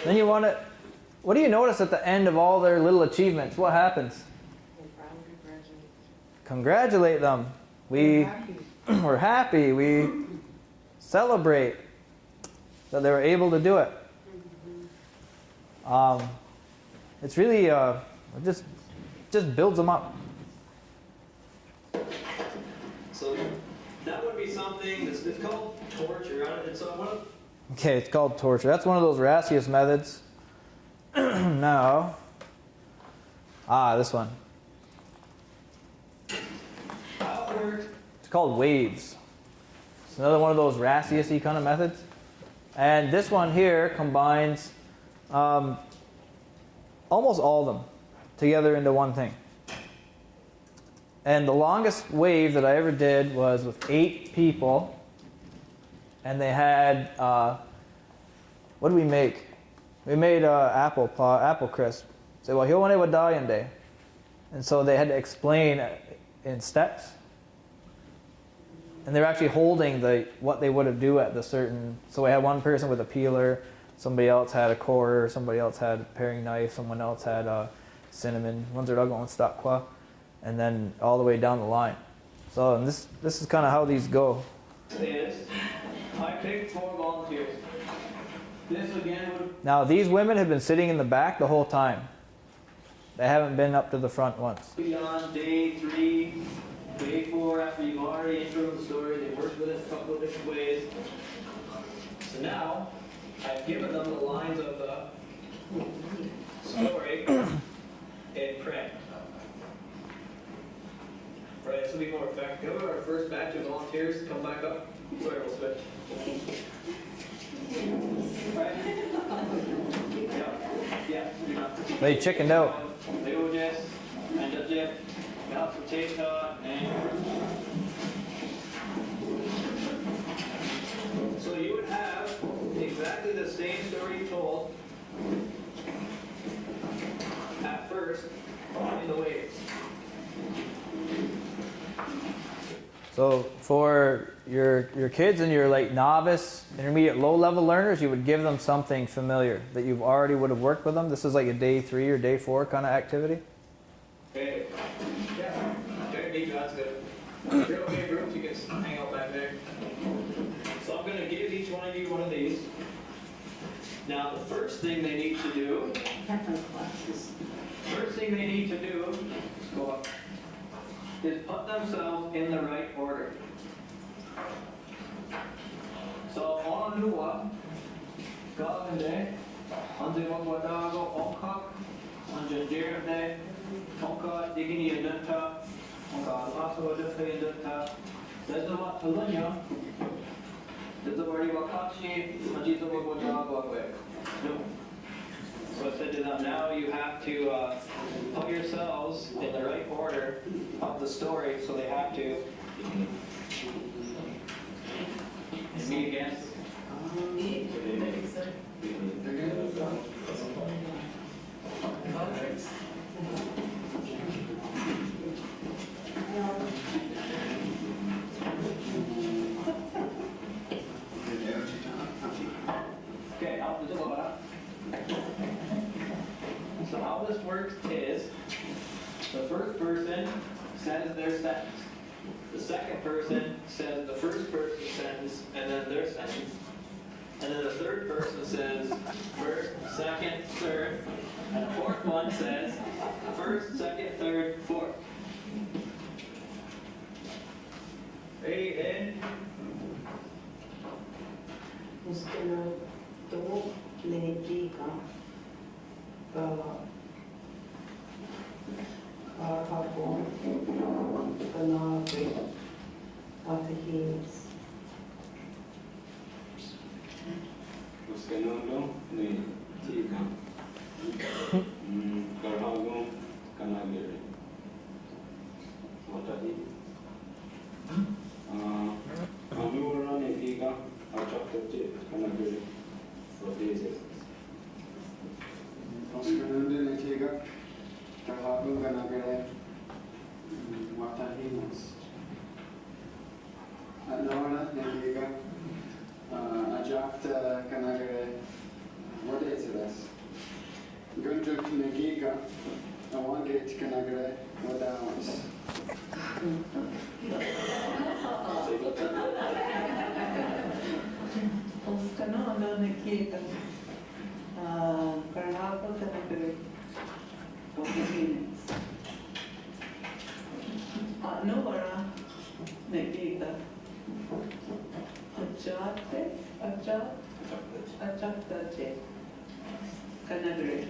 Then you want to, what do you notice at the end of all their little achievements? What happens? Congratulate them. We're happy. We celebrate that they were able to do it. It's really, it just builds them up. So that would be something that's it's called torture. And so what? Okay, it's called torture. That's one of those Rassius methods. Now, this one. It's called waves. It's another one of those Rassius-y kind of methods. And this one here combines almost all of them together into one thing. And the longest wave that I ever did was with 8 people. And they had, what did we make? We made apple crisp. So, well, hiwane wa dayande. And so they had to explain in steps. And they're actually holding what they would have do at the certain. So we had one person with a peeler, somebody else had a corer, somebody else had a paring knife, someone else had cinnamon. And then all the way down the line. So and this is kind of how these go. Say this. I picked 4 volunteers. This again would Now, these women have been sitting in the back the whole time. They haven't been up to the front once. be on day 3, day 4, after you've already introed the story. They worked with it a couple of different ways. So now, I've given them the lines of the story in print. Right, this will be more effective. Go to our first batch of volunteers, come back up. Sorry, we'll switch. Right? Yeah, you're not. They chickened out. Leojes, and Jeff, Tehotakerá and so you would have exactly the same story told at first in the waves. So for your kids and your like novice, intermediate, low-level learners, you would give them something familiar that you've already would have worked with them. This is like a day 3 or day 4 kind of activity. Okay. Yeah. Okay, neat, that's good. If you're okay, groups, you can hang out back there. So I'm going to give each one of you one of these. Now, the first thing they need to do, go up, is put themselves in the right order. So, onua, kavende, anzimogwadago, onkak, anjanjirde, tonka, digini adunta, onka alaso adunta adunta, dezamat alunya, dezabari wakachi, anjizamogwadago. So I said to them, now you have to put yourselves in the right order of the story, so they have to. And me again. Okay, out the door. So how this works is, the first person says their sentence. The second person says the first person's sentence and then their sentence. And then the third person says first, second, third. And the fourth one says first, second, third, fourth. Ready, in. Mr. To Lenika, Arhapon, Kanagri, Atahis. Uskanando ni tika. Karhago kanagiri. Watati. Amura ni tika. Achapte kanagiri. For these. Oscanando Netiga, Tahabu Ganagare, Matahimas. Anora Netiga, Ajapta Kanagare, what is this? Gunjuk Negiga, Awangate Kanagare, what else? Oscanando Nikita, Karnapa Kanagari, Atahis. Anora Nikita, Achapte, Kanagari.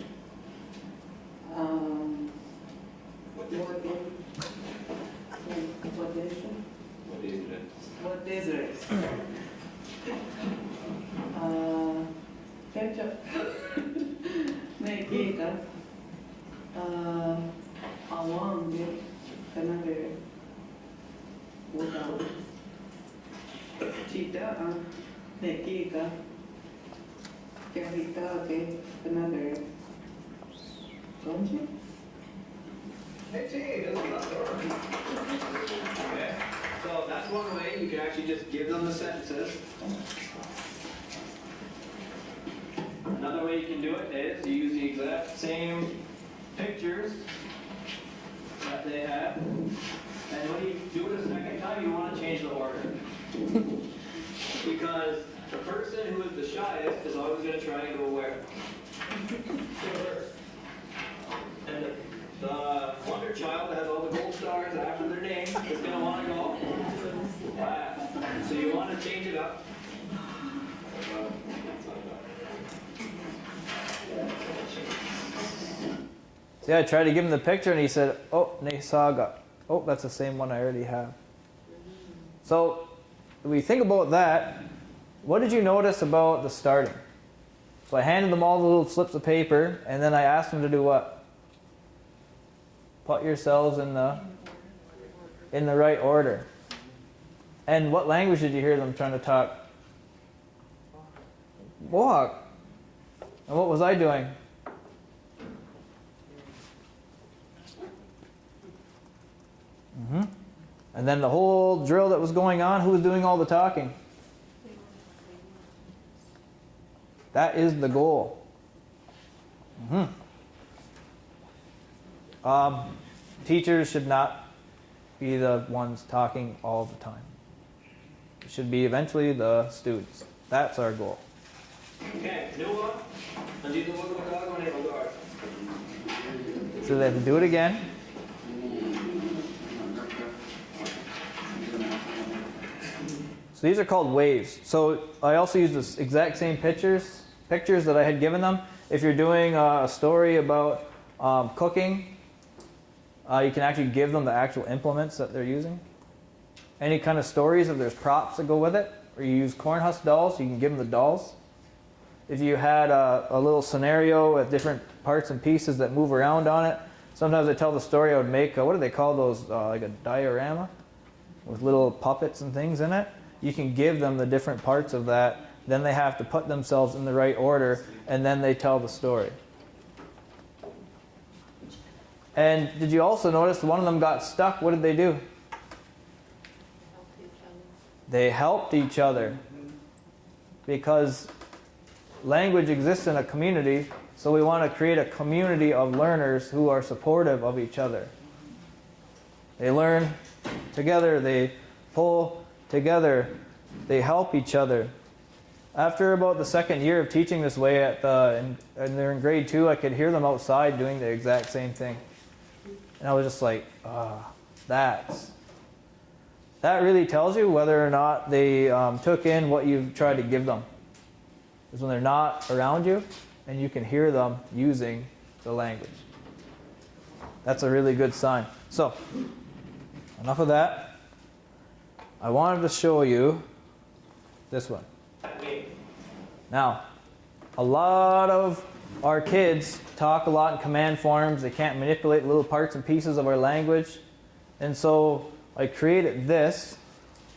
What is it? Ketchup. Nekika. Awangi. Kanagari. Without. Chita. Nekika. Kahitake. Kanagari. Don't you? Hey, that's not hard. Okay, so that's one way you can actually just give them the sentences. Another way you can do it is you use the exact same pictures that they have, and when you do it a second time, you want to change the order. Because the person who is the shyest is always going to try and go where? First. And the wonder child that has all the gold stars after their name is going to want to go last. So you want to change it up. See, I tried to give him the picture and he said, oh, Nesaga. Oh, that's the same one I already have. So, if we think about that, what did you notice about the starting? So I handed them all the little slips of paper and then I asked them to do what? Put yourselves in the right order. And what language did you hear them trying to talk? Mohawk. And what was I doing? And then the whole drill that was going on, who was doing all the talking? That is the goal. Teachers should not be the ones talking all the time. It should be eventually the students. That's our goal. Okay, new one. So they have to do it again. So these are called waves. So I also use this exact same pictures that I had given them. If you're doing a story about cooking, you can actually give them the actual implements that they're using. Any kind of stories, if there's props that go with it, or you use corn husk dolls, you can give them the dolls. If you had a little scenario with different parts and pieces that move around on it, sometimes I tell the story, I would make, what do they call those, like a diorama? With little puppets and things in it. You can give them the different parts of that, then they have to put themselves in the right order, and then they tell the story. And did you also notice one of them got stuck? What did they do? They helped each other. Because language exists in a community, so we want to create a community of learners who are supportive of each other. They learn together, they pull together, they help each other. After about the second year of teaching this way, and they're in grade 2, I could hear them outside doing the exact same thing. And I was just like, that really tells you whether or not they took in what you've tried to give them. Because when they're not around you, and you can hear them using the language. That's a really good sign. So, enough of that. I wanted to show you this one. Now, a lot of our kids talk a lot in command forms. They can't manipulate little parts and pieces of our language. And so I created this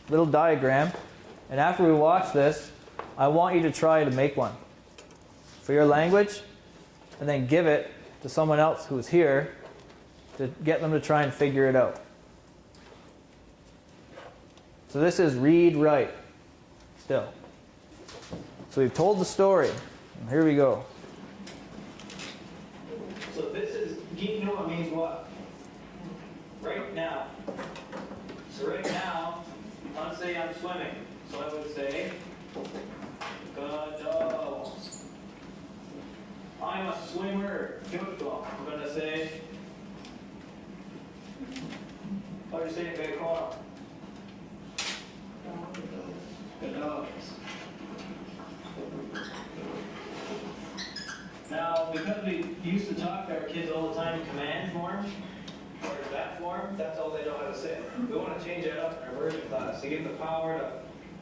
little diagram. And after we watch this, I want you to try to make one for your language and then give it to someone else who's here to get them to try and figure it out. So this is read, write, still. So we've told the story. And here we go. So this is, Gino means what? Right now. So right now, let's say I'm swimming. So I would say, Gado. I'm a swimmer. Kyoto. I'm going to say, how do you say it? Breakout. Gado. Now, because we used to talk to our kids all the time in command form, or that form, that's all they know how to say. We want to change that up in our immersion class to give the power to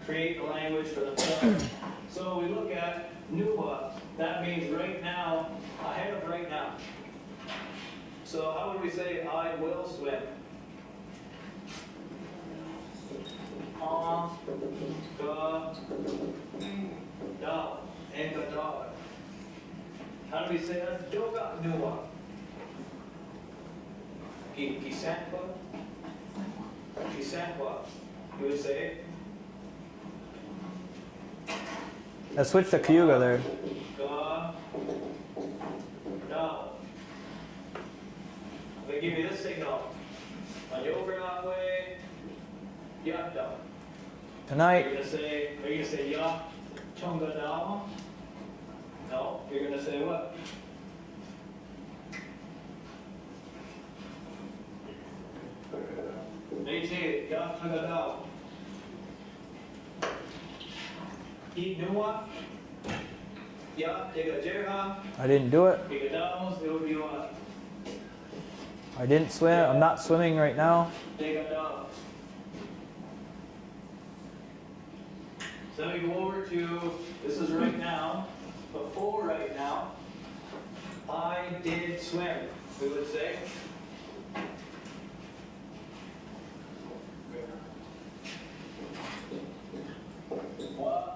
create the language for themselves. So we look at Nuwa. That means right now, ahead of right now. So how would we say I will swim? On, ga, da, and ga da. How do we say that? Yoga Nuwa. Kisantwa. Kisantwa. You would say? Let's switch to Kyuga there. Ga. No. I'm going to give you this signal. On your over that way. Yatta. Tonight. Are you going to say ya? Chongadama? No, you're gonna say what? AT, ya Chongadao. Inua? Ya Tigajerha? I didn't do it. Tigadamos, it would be what? I didn't swim. I'm not swimming right now. Tigadamos. So let me go over to, this is right now, before right now. I did swim, we would say. What?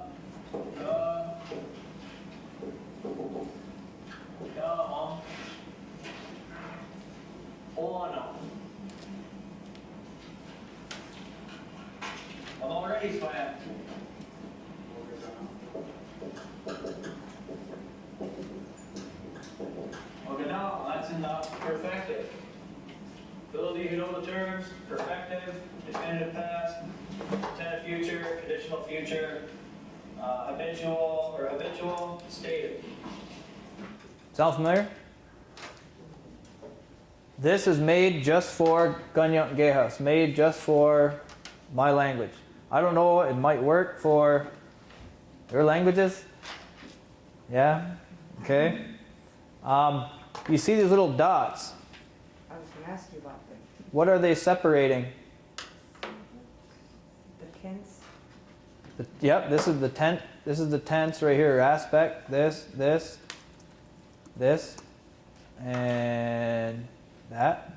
I'm already swam. Okay, now that's in the perfective. Those of you who know the terms, perfective, definitive past, intended future, conditional future, habitual, stated. Sound familiar? This is made just for Ganyot Gehas, made just for my language. I don't know, it might work for your languages. Yeah? Okay. You see these little dots. I was gonna ask you about them. What are they separating? The tense. Yep, this is the tense. This is the tense right here. Aspect. This, and that.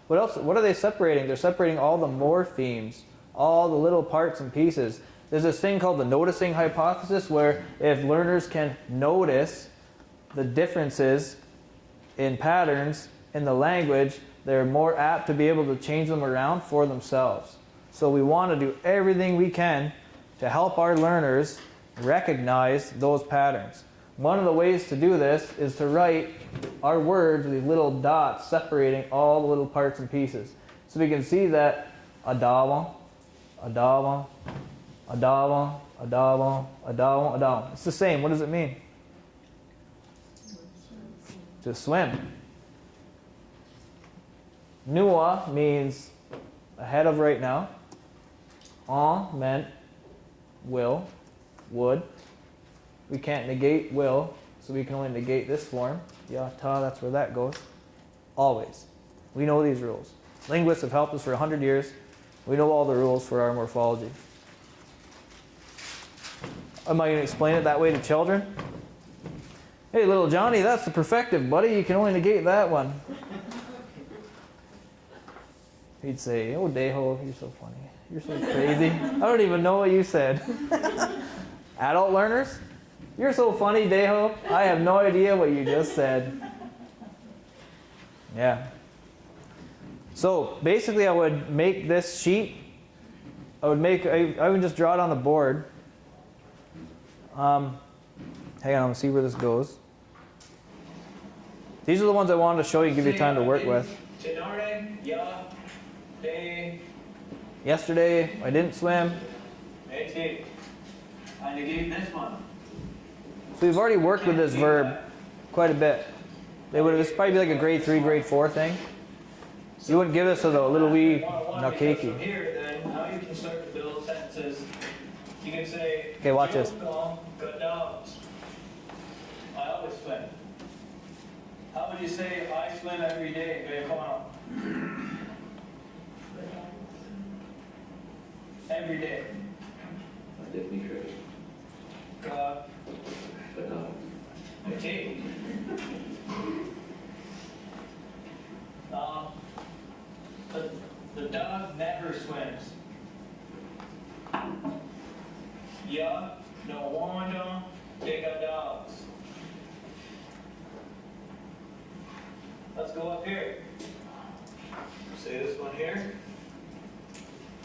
What else? What are they separating? They're separating all the morphemes, all the little parts and pieces. There's this thing called the noticing hypothesis, where if learners can notice the differences in patterns in the language, they're more apt to be able to change them around for themselves. So we want to do everything we can to help our learners recognize those patterns. One of the ways to do this is to write our words with these little dots separating all the little parts and pieces. So we can see that adawa. It's the same. What does it mean? To swim. Nua means ahead of right now. En meant will, would. We can't negate will, so we can only negate this form. Yata, that's where that goes. Always. We know these rules. Linguists have helped us for 100 years. We know all the rules for our morphology. Am I going to explain it that way to children? Hey, little Johnny, that's the perfective, buddy. You can only negate that one. He'd say, oh, Deho, you're so funny. You're so crazy. I don't even know what you said. Adult learners, you're so funny, Deho. I have no idea what you just said. Yeah. So basically I would make this sheet. I would just draw it on the board. Hang on, I'm going to see where this goes. These are the ones I wanted to show you, give you time to work with. Yesterday, I didn't swim. I negate this one. So we've already worked with this verb quite a bit. This would probably be like a grade 3, grade 4 thing. You wouldn't give this to the little wee nakeki. From here, then, now you can start to build sentences. You can say, Okay, watch this. Good dogs. I always swim. How would you say, I swim every day? Every day. I definitely correct. But no. Okay. The dog never swims. Ya no wanda take dogs. Let's go up here. Say this one here.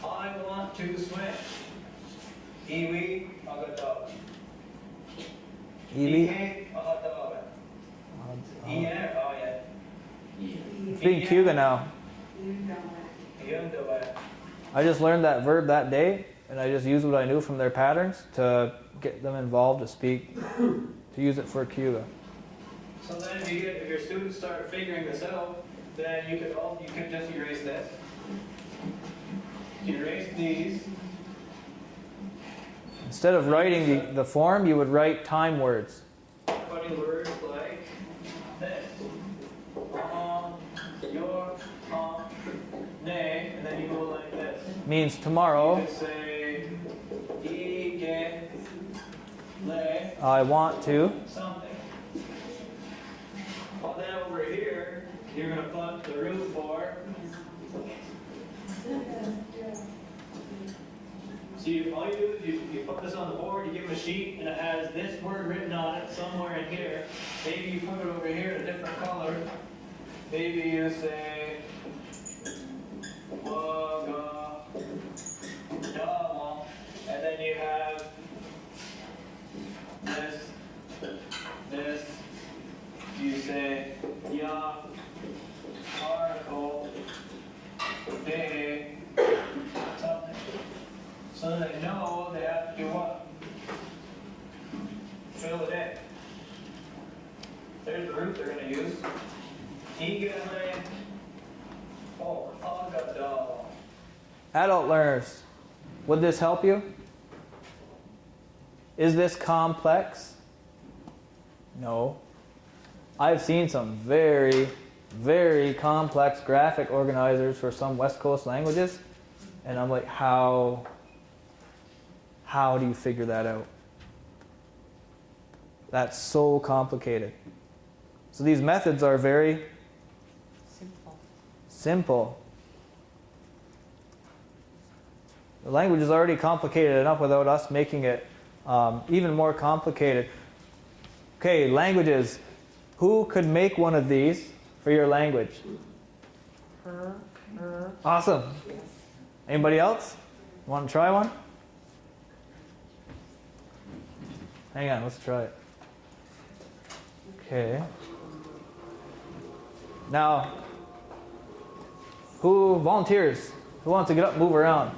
I want to swim. Iwi agadawa. Evie? Agadawa. Iye, oh yeah. It's being Cuga now. I just learned that verb that day, and I just used what I knew from their patterns to get them involved to speak, to use it for Cuba. So then if your students start figuring this out, then you could just erase this. Erase these. Instead of writing the form, you would write time words. Putting words like this. Your, nay, and then you go like this. Means tomorrow. You could say, ige, le, I want to. something. Well, then over here, you're going to put the root for. So all you do is you put this on the board, you give them a sheet, and it has this word written on it somewhere in here. Maybe you put it over here in a different color. Maybe you say, waga, dama, and then you have this, you say, ya, article, de, something. So they know they have to do what? Fill it in. There's the root they're going to use. Igale, or agada. Adult learners, would this help you? Is this complex? No. I've seen some very, very complex graphic organizers for some West Coast languages, and I'm like, how do you figure that out? That's so complicated. So these methods are very simple. The language is already complicated enough without us making it even more complicated. Okay, languages. Who could make one of these for your language? Awesome. Anybody else? Want to try one? Hang on, let's try it. Okay. Now, who volunteers? Who wants to get up and move around?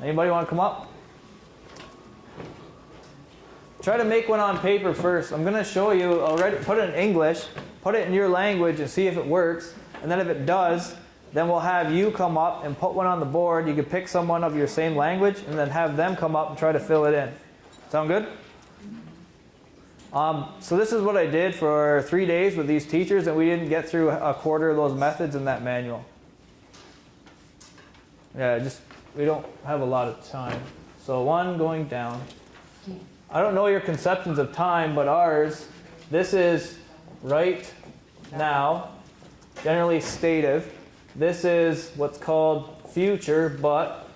Anybody want to come up? Try to make one on paper first. I'm going to show you already. Put it in English, put it in your language and see if it works. And then if it does, then we'll have you come up and put one on the board. You can pick someone of your same language and then have them come up and try to fill it in. Sound good? So this is what I did for 3 days with these teachers, and we didn't get through a quarter of those methods in that manual. Yeah, we don't have a lot of time. So one going down. I don't know your conceptions of time, but ours, this is right now, generally stative. This is what's called future, but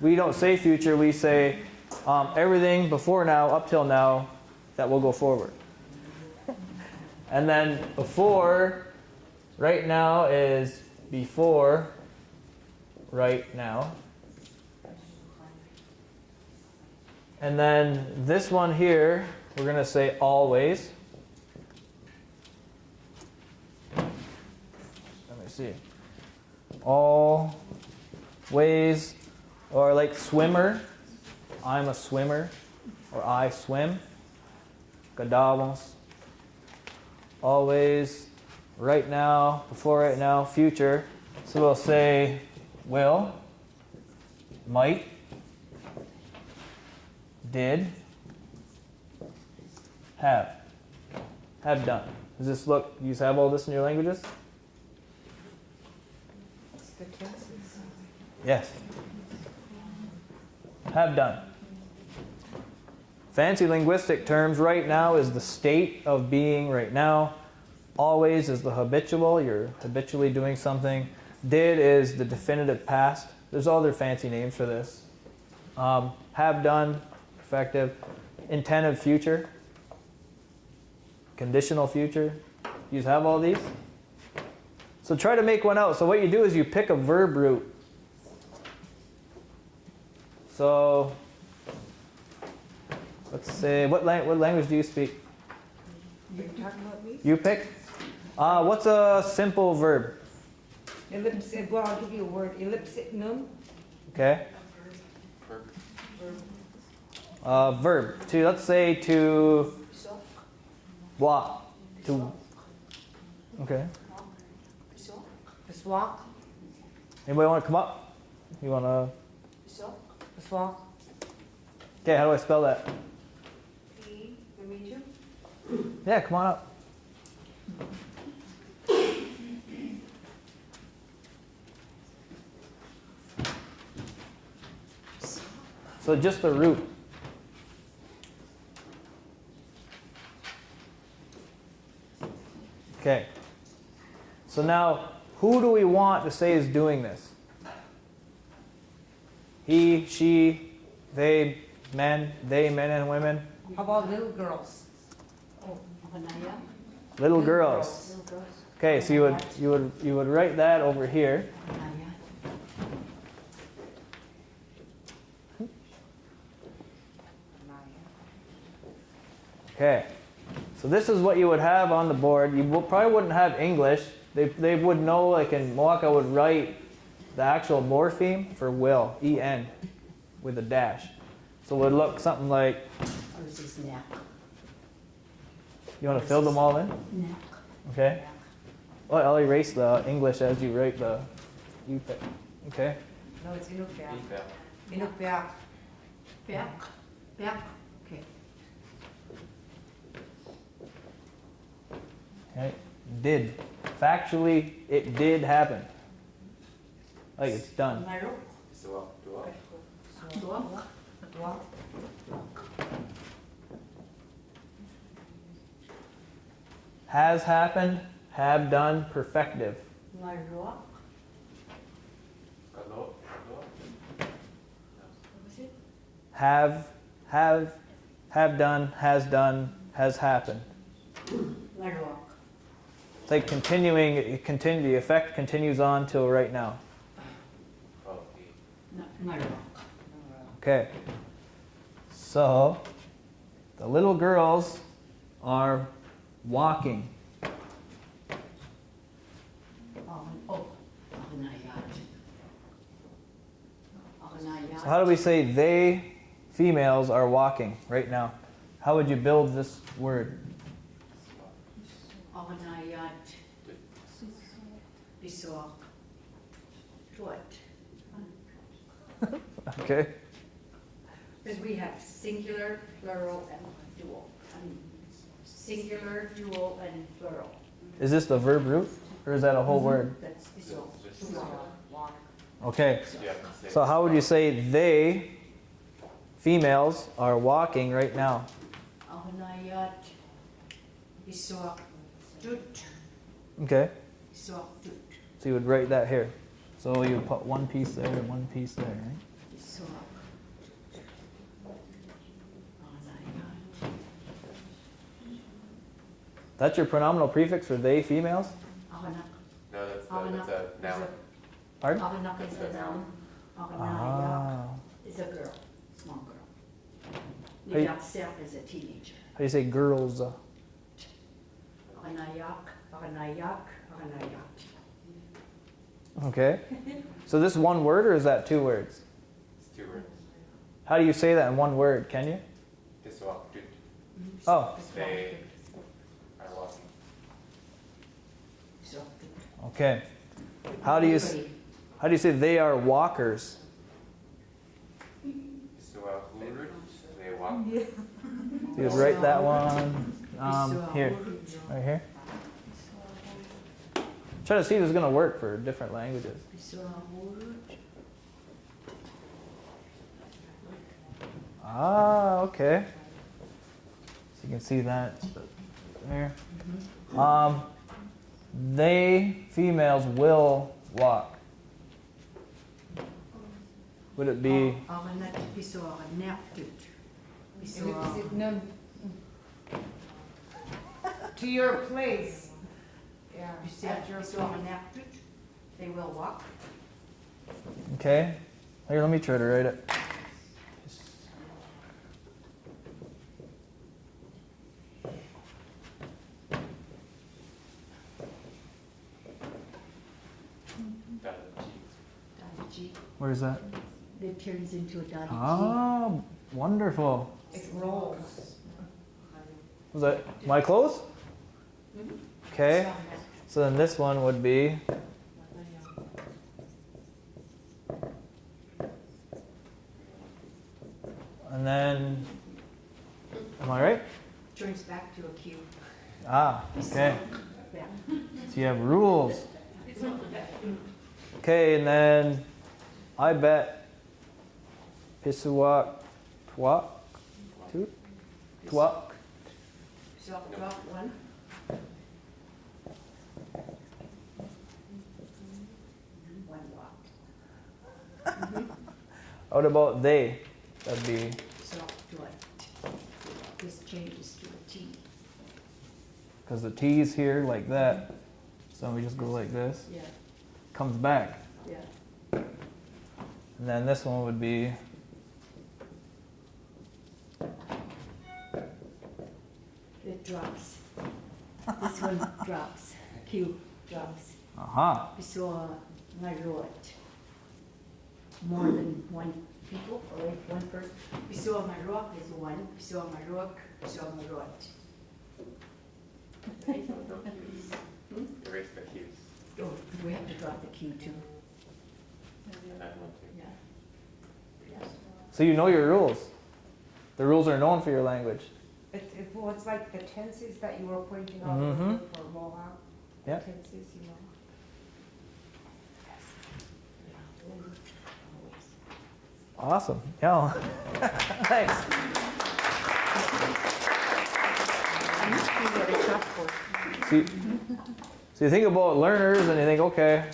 we don't say future, we say everything before now, up till now, that will go forward. And then before, right now is before, right now. And then this one here, we're going to say always. Let me see. Always, or like swimmer. I'm a swimmer, or I swim. Gadavamos. Always, right now, before right now, future. So we'll say will, might, did, have done. Does this look, you have all this in your languages? It's the tenses. Yes. Have done. Fancy linguistic terms, right now is the state of being right now. Always is the habitual, you're habitually doing something. Did is the definitive past. There's other fancy names for this. Have done, perfective. Intentive future. Conditional future. You have all these? So try to make one out. So what you do is you pick a verb root. So let's say, what language do you speak? You're talking about me? You pick. What's a simple verb? Ellipse, well, I'll give you a word, ellipsinum. Okay. Verb. To, let's say to walk. To. Okay. Just walk, Anybody want to come up? You want to? just walk. Okay, how do I spell that? P, you want me to? Yeah, come on up. So just the root. Okay. So now, who do we want to say is doing this? He, she, they, men and women. How about little girls? Little girls. Okay, so you would write that over here. Okay, so this is what you would have on the board. Probably wouldn't have English. They would know, like in Moaka would write the actual morpheme for will, E-N, with a dash. So it would look something like, you want to fill them all in? Okay. Well, I'll erase the English as you write the, okay. No, it's inukbeak. Inukbeak. Beak. Beak. Okay. Okay. Did. Factually, it did happen. Like it's done. Has happened, have done, perfective. Have done, has happened. It's like continuing, the effect continues on till right now. Okay. So, the little girls are walking. So how do we say they, females, are walking right now? How would you build this word? Okay. Because we have singular, plural, and dual. Singular, dual, and plural. Is this the verb root, or is that a whole word? That's Okay. So how would you say they, females, are walking right now? Okay. So you would write that here. So you would put one piece there and one piece there, right? That's your pronominal prefix for they, females? No, that's a noun. Pardon? Is a noun. Ah. Is a girl, small girl. How you- Nigatser is a teenager. How do you say girls? Okay. So this one word, or is that two words? It's two words. How do you say that in one word? Can you? Oh. They are walking. Okay. How do you say they are walkers? They walk. So you would write that one here, right here. Try to see if it's going to work for different languages. Ah, okay. So you can see that there. They, females, will walk. Would it be? No. To your place. Yeah. At your place. They will walk. Okay. Here, let me try to write it. G. Where's that? That turns into a dotted G. Oh, wonderful. It rolls. Was that, am I close? Okay. So then this one would be, and then, am I right? Turns back to a Q. Ah, okay. Yeah. So you have rules. Okay, and then I bet Pisuak, Twak, Twak. So drop one. One walk. What about they? That'd be, So do it. This changes to a T. because the T's here like that. So we just go like this. Yeah, Comes back. yeah. And then this one would be, It drops. This one drops. Q drops. aha. So marot. More than one people or one person. So marot is one. So marok. So marot. Erase the Q's. Oh, we have to drop the Q too. Add one too. Yeah. So you know your rules. The rules are known for your language. Well, it's like the tenses that you were pointing out Mhm. for Mohawk. Yeah. Tenses, you know. Awesome. Yeah. Thanks. So you think about learners and you think, okay,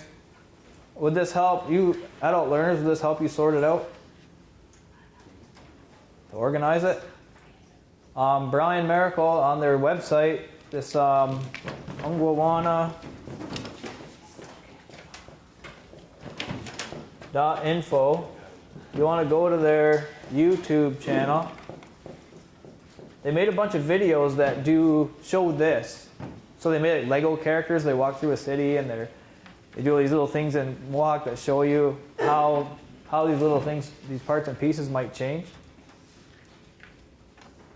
would this help you, adult learners, would this help you sort it out? To organize it? Brian Miracle on their website, this ungwawana.info. You want to go to their YouTube channel. They made a bunch of videos that do show this. So they made like Lego characters. They walk through a city and they do all these little things in Mohawk that show you how these little things, these parts and pieces might change.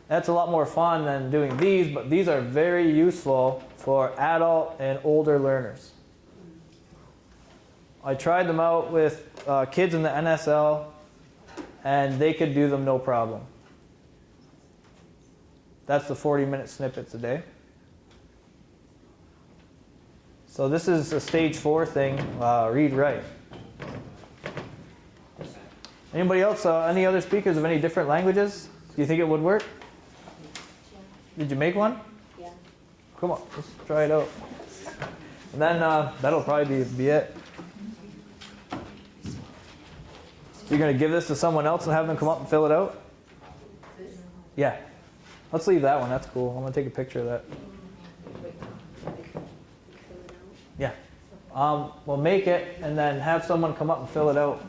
That's a lot more fun than doing these, but these are very useful for adult and older learners. I tried them out with kids in the NSL, and they could do them no problem. That's the 40-minute snippets a day. So this is a stage 4 thing, read, write. Anybody else, any other speakers of any different languages? Do you think it would work? Did you make one? Yeah. Come on, let's try it out. And then that'll probably be it. So you're going to give this to someone else and have them come up and fill it out? Yeah. Let's leave that one. That's cool. I'm going to take a picture of that. Yeah. We'll make it and then have someone come up and fill it out.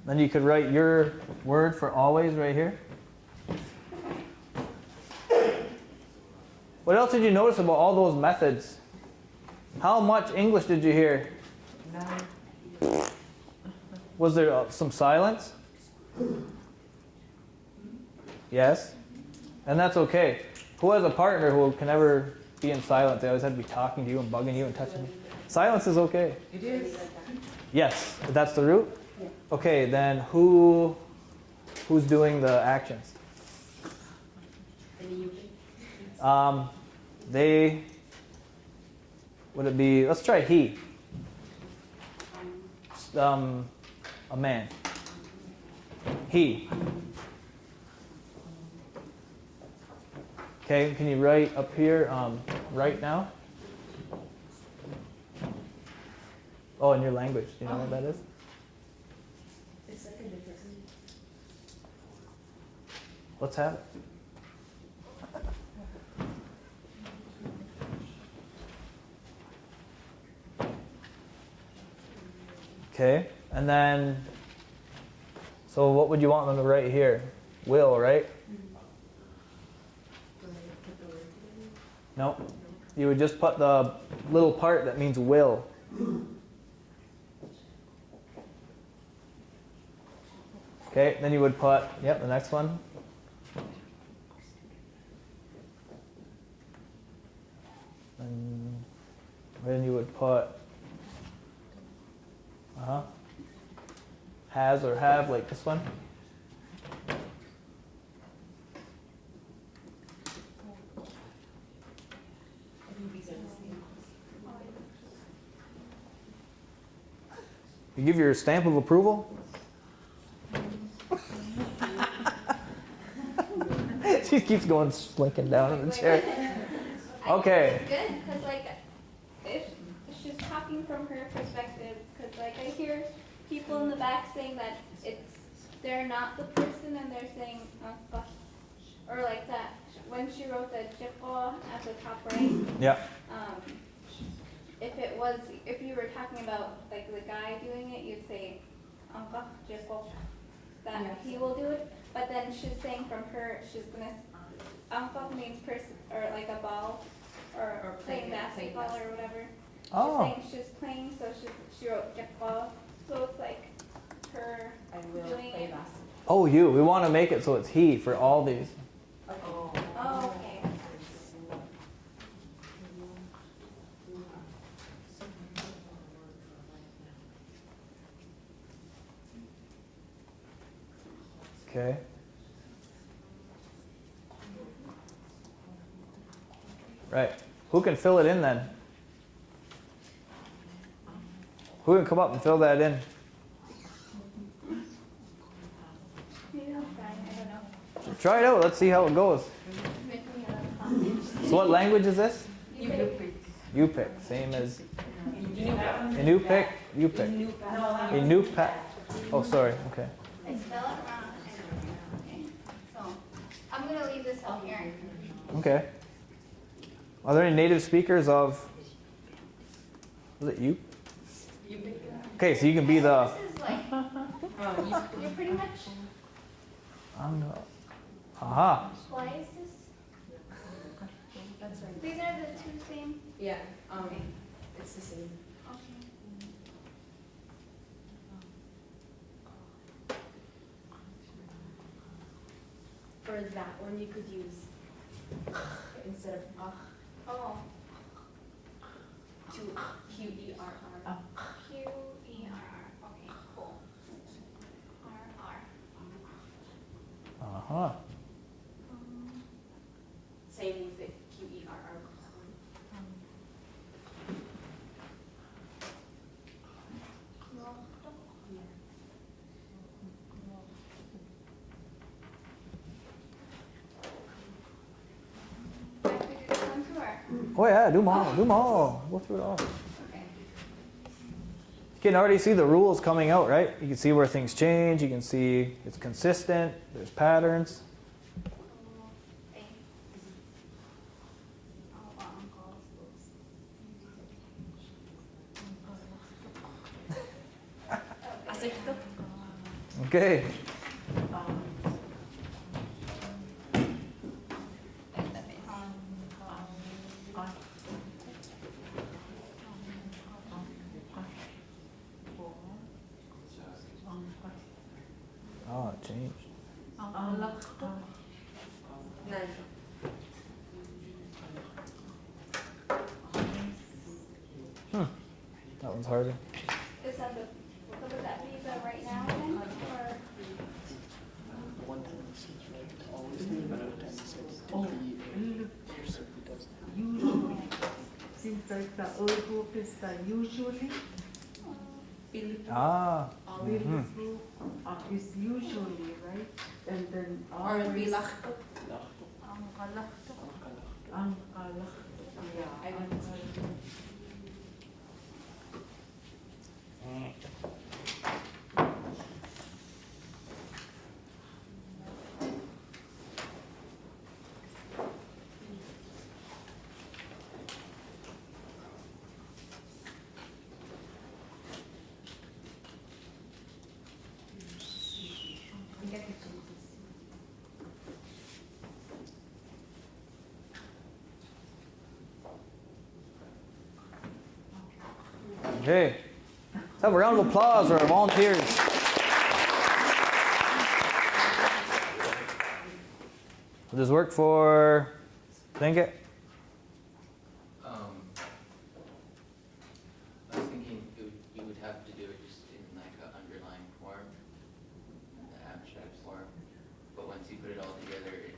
Then you could write your word for always right here. What else did you notice about all those methods? How much English did you hear? None. Was there some silence? Yes. And that's okay. Who has a partner who can never be in silence? They always have to be talking to you and bugging you and touching you. Silence is okay. It is. Yes. That's the root? Okay, then who's doing the actions? They, would it be, let's try he. A man. He. Okay, can you write up here, right now? Oh, in your language. Do you know what that is? Let's have it. Okay, and then, so what would you want them to write here? will, right? No. You would just put the little part that means will. Okay, then you would put, yep, the next one. And then you would put, has or have, like this one. You give your stamp of approval? She keeps going slinking down in the chair. Okay. It's good, because like, if she's talking from her perspective, because like I hear people in the back saying that they're not the person and they're saying, or like that, when she wrote the jiko at the top right, Yeah. if you were talking about like the guy doing it, you'd say, jiko, that he will do it. But then she's saying from her, she's gonna, angkok means person, or like a ball, or playing basketball or whatever. Oh. She's saying she's playing, so she wrote jiko. So it's like her doing it. Oh, you. We want to make it so it's he for all these. Oh, okay. Okay. Right. Who can fill it in then? Who can come up and fill that in? Maybe I'll try, I don't know. Try it out. Let's see how it goes. So what language is this? You pick. Same as Inupic. You pick. Inupic. Oh, sorry. Okay. I spell it wrong. Okay. So I'm gonna leave this out here. Okay. Are there any native speakers of? Was it you? Okay, so you can be the. This is like, you're pretty much. Aha. Why is this? That's right. These are the two same. Yeah, it's the same. Okay. For that one, you could use instead of Oh. to QERR. QERR. Okay. Cool. RR. Uh-huh. Same with the QERR. I have to do this one too, or? Oh yeah, do them all. Do them all. Go through it all. Okay. You can already see the rules coming out, right? You can see where things change. You can see it's consistent. There's patterns. Okay. Oh, it changed. That one's harder. Is that would that be the right now then, or? One time it seems right, always, another time it says to be, certainly doesn't. Usually, seems like the old group is the usually. Ah. Will group is usually, right? And then always. bilachto. Yeah. Okay. Let's have a round of applause for our volunteers. Will this work for Tlingit? I was thinking you would have to do it just in like an underlying form, the abstract form. But once you put it all together, it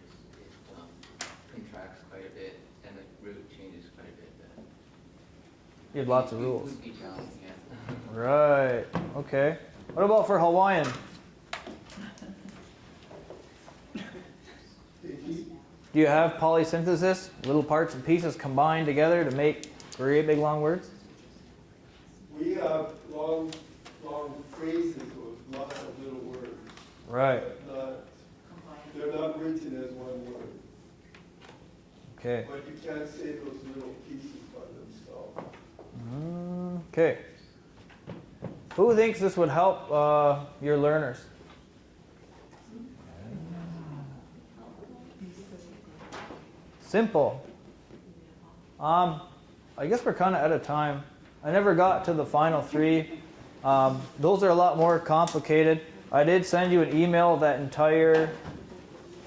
contracts quite a bit, and the root changes quite a bit. You have lots of It rules. would be challenging, yeah. Right. Okay. What about for Hawaiian? Do you have polysynthesis? Little parts and pieces combined together to make great big long words? We have long phrases with lots of little words. Right. They're not written as one word. Okay. But you can't say those little pieces by themselves. Okay. Who thinks this would help your learners? Simple. I guess we're kind of out of time. I never got to the final three. Those are a lot more complicated. I did send you an email of that entire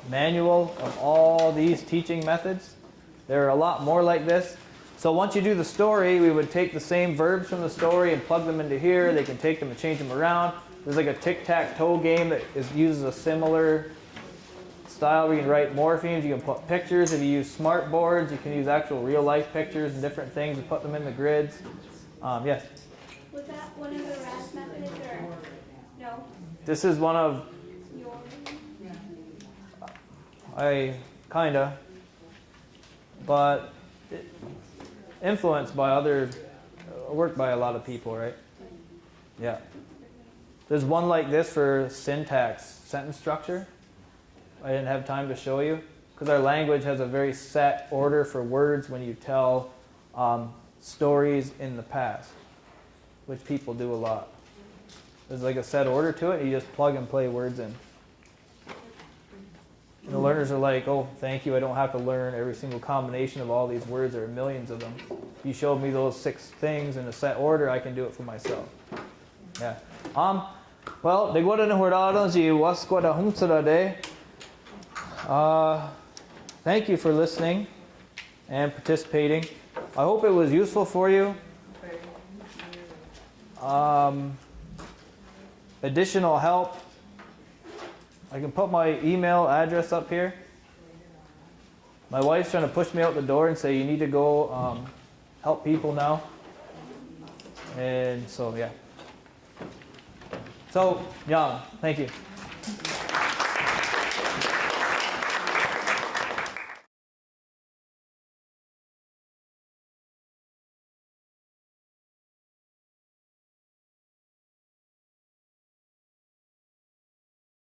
manual of all these teaching methods. There are a lot more like this. So once you do the story, we would take the same verbs from the story and plug them into here. They can take them and change them around. There's like a tic-tac-toe game that uses a similar style where you can write morphemes. You can put pictures. If you use smart boards, you can use actual real-life pictures and different things and put them in the grids. Yes? Was that one of the RAS methods or no? This is one of... Kinda. But influenced by other... worked by a lot of people, right? Yeah. There's one like this for syntax, sentence structure. I didn't have time to show you because our language has a very set order for words when you tell stories in the past, which people do a lot. There's like a set order to it, and you just plug and play words in. And the learners are like, oh, thank you, I don't have to learn every single combination of all these words. There are millions of them. You showed me those 6 things in a set order, I can do it for myself. Yeah. Well, de guarda no hordado ji wasquada humsada de. Thank you for listening and participating. I hope it was useful for you. Additional help. I can put my email address up here. My wife's trying to push me out the door and say you need to go help people now. And so, yeah. So, Yang, thank you.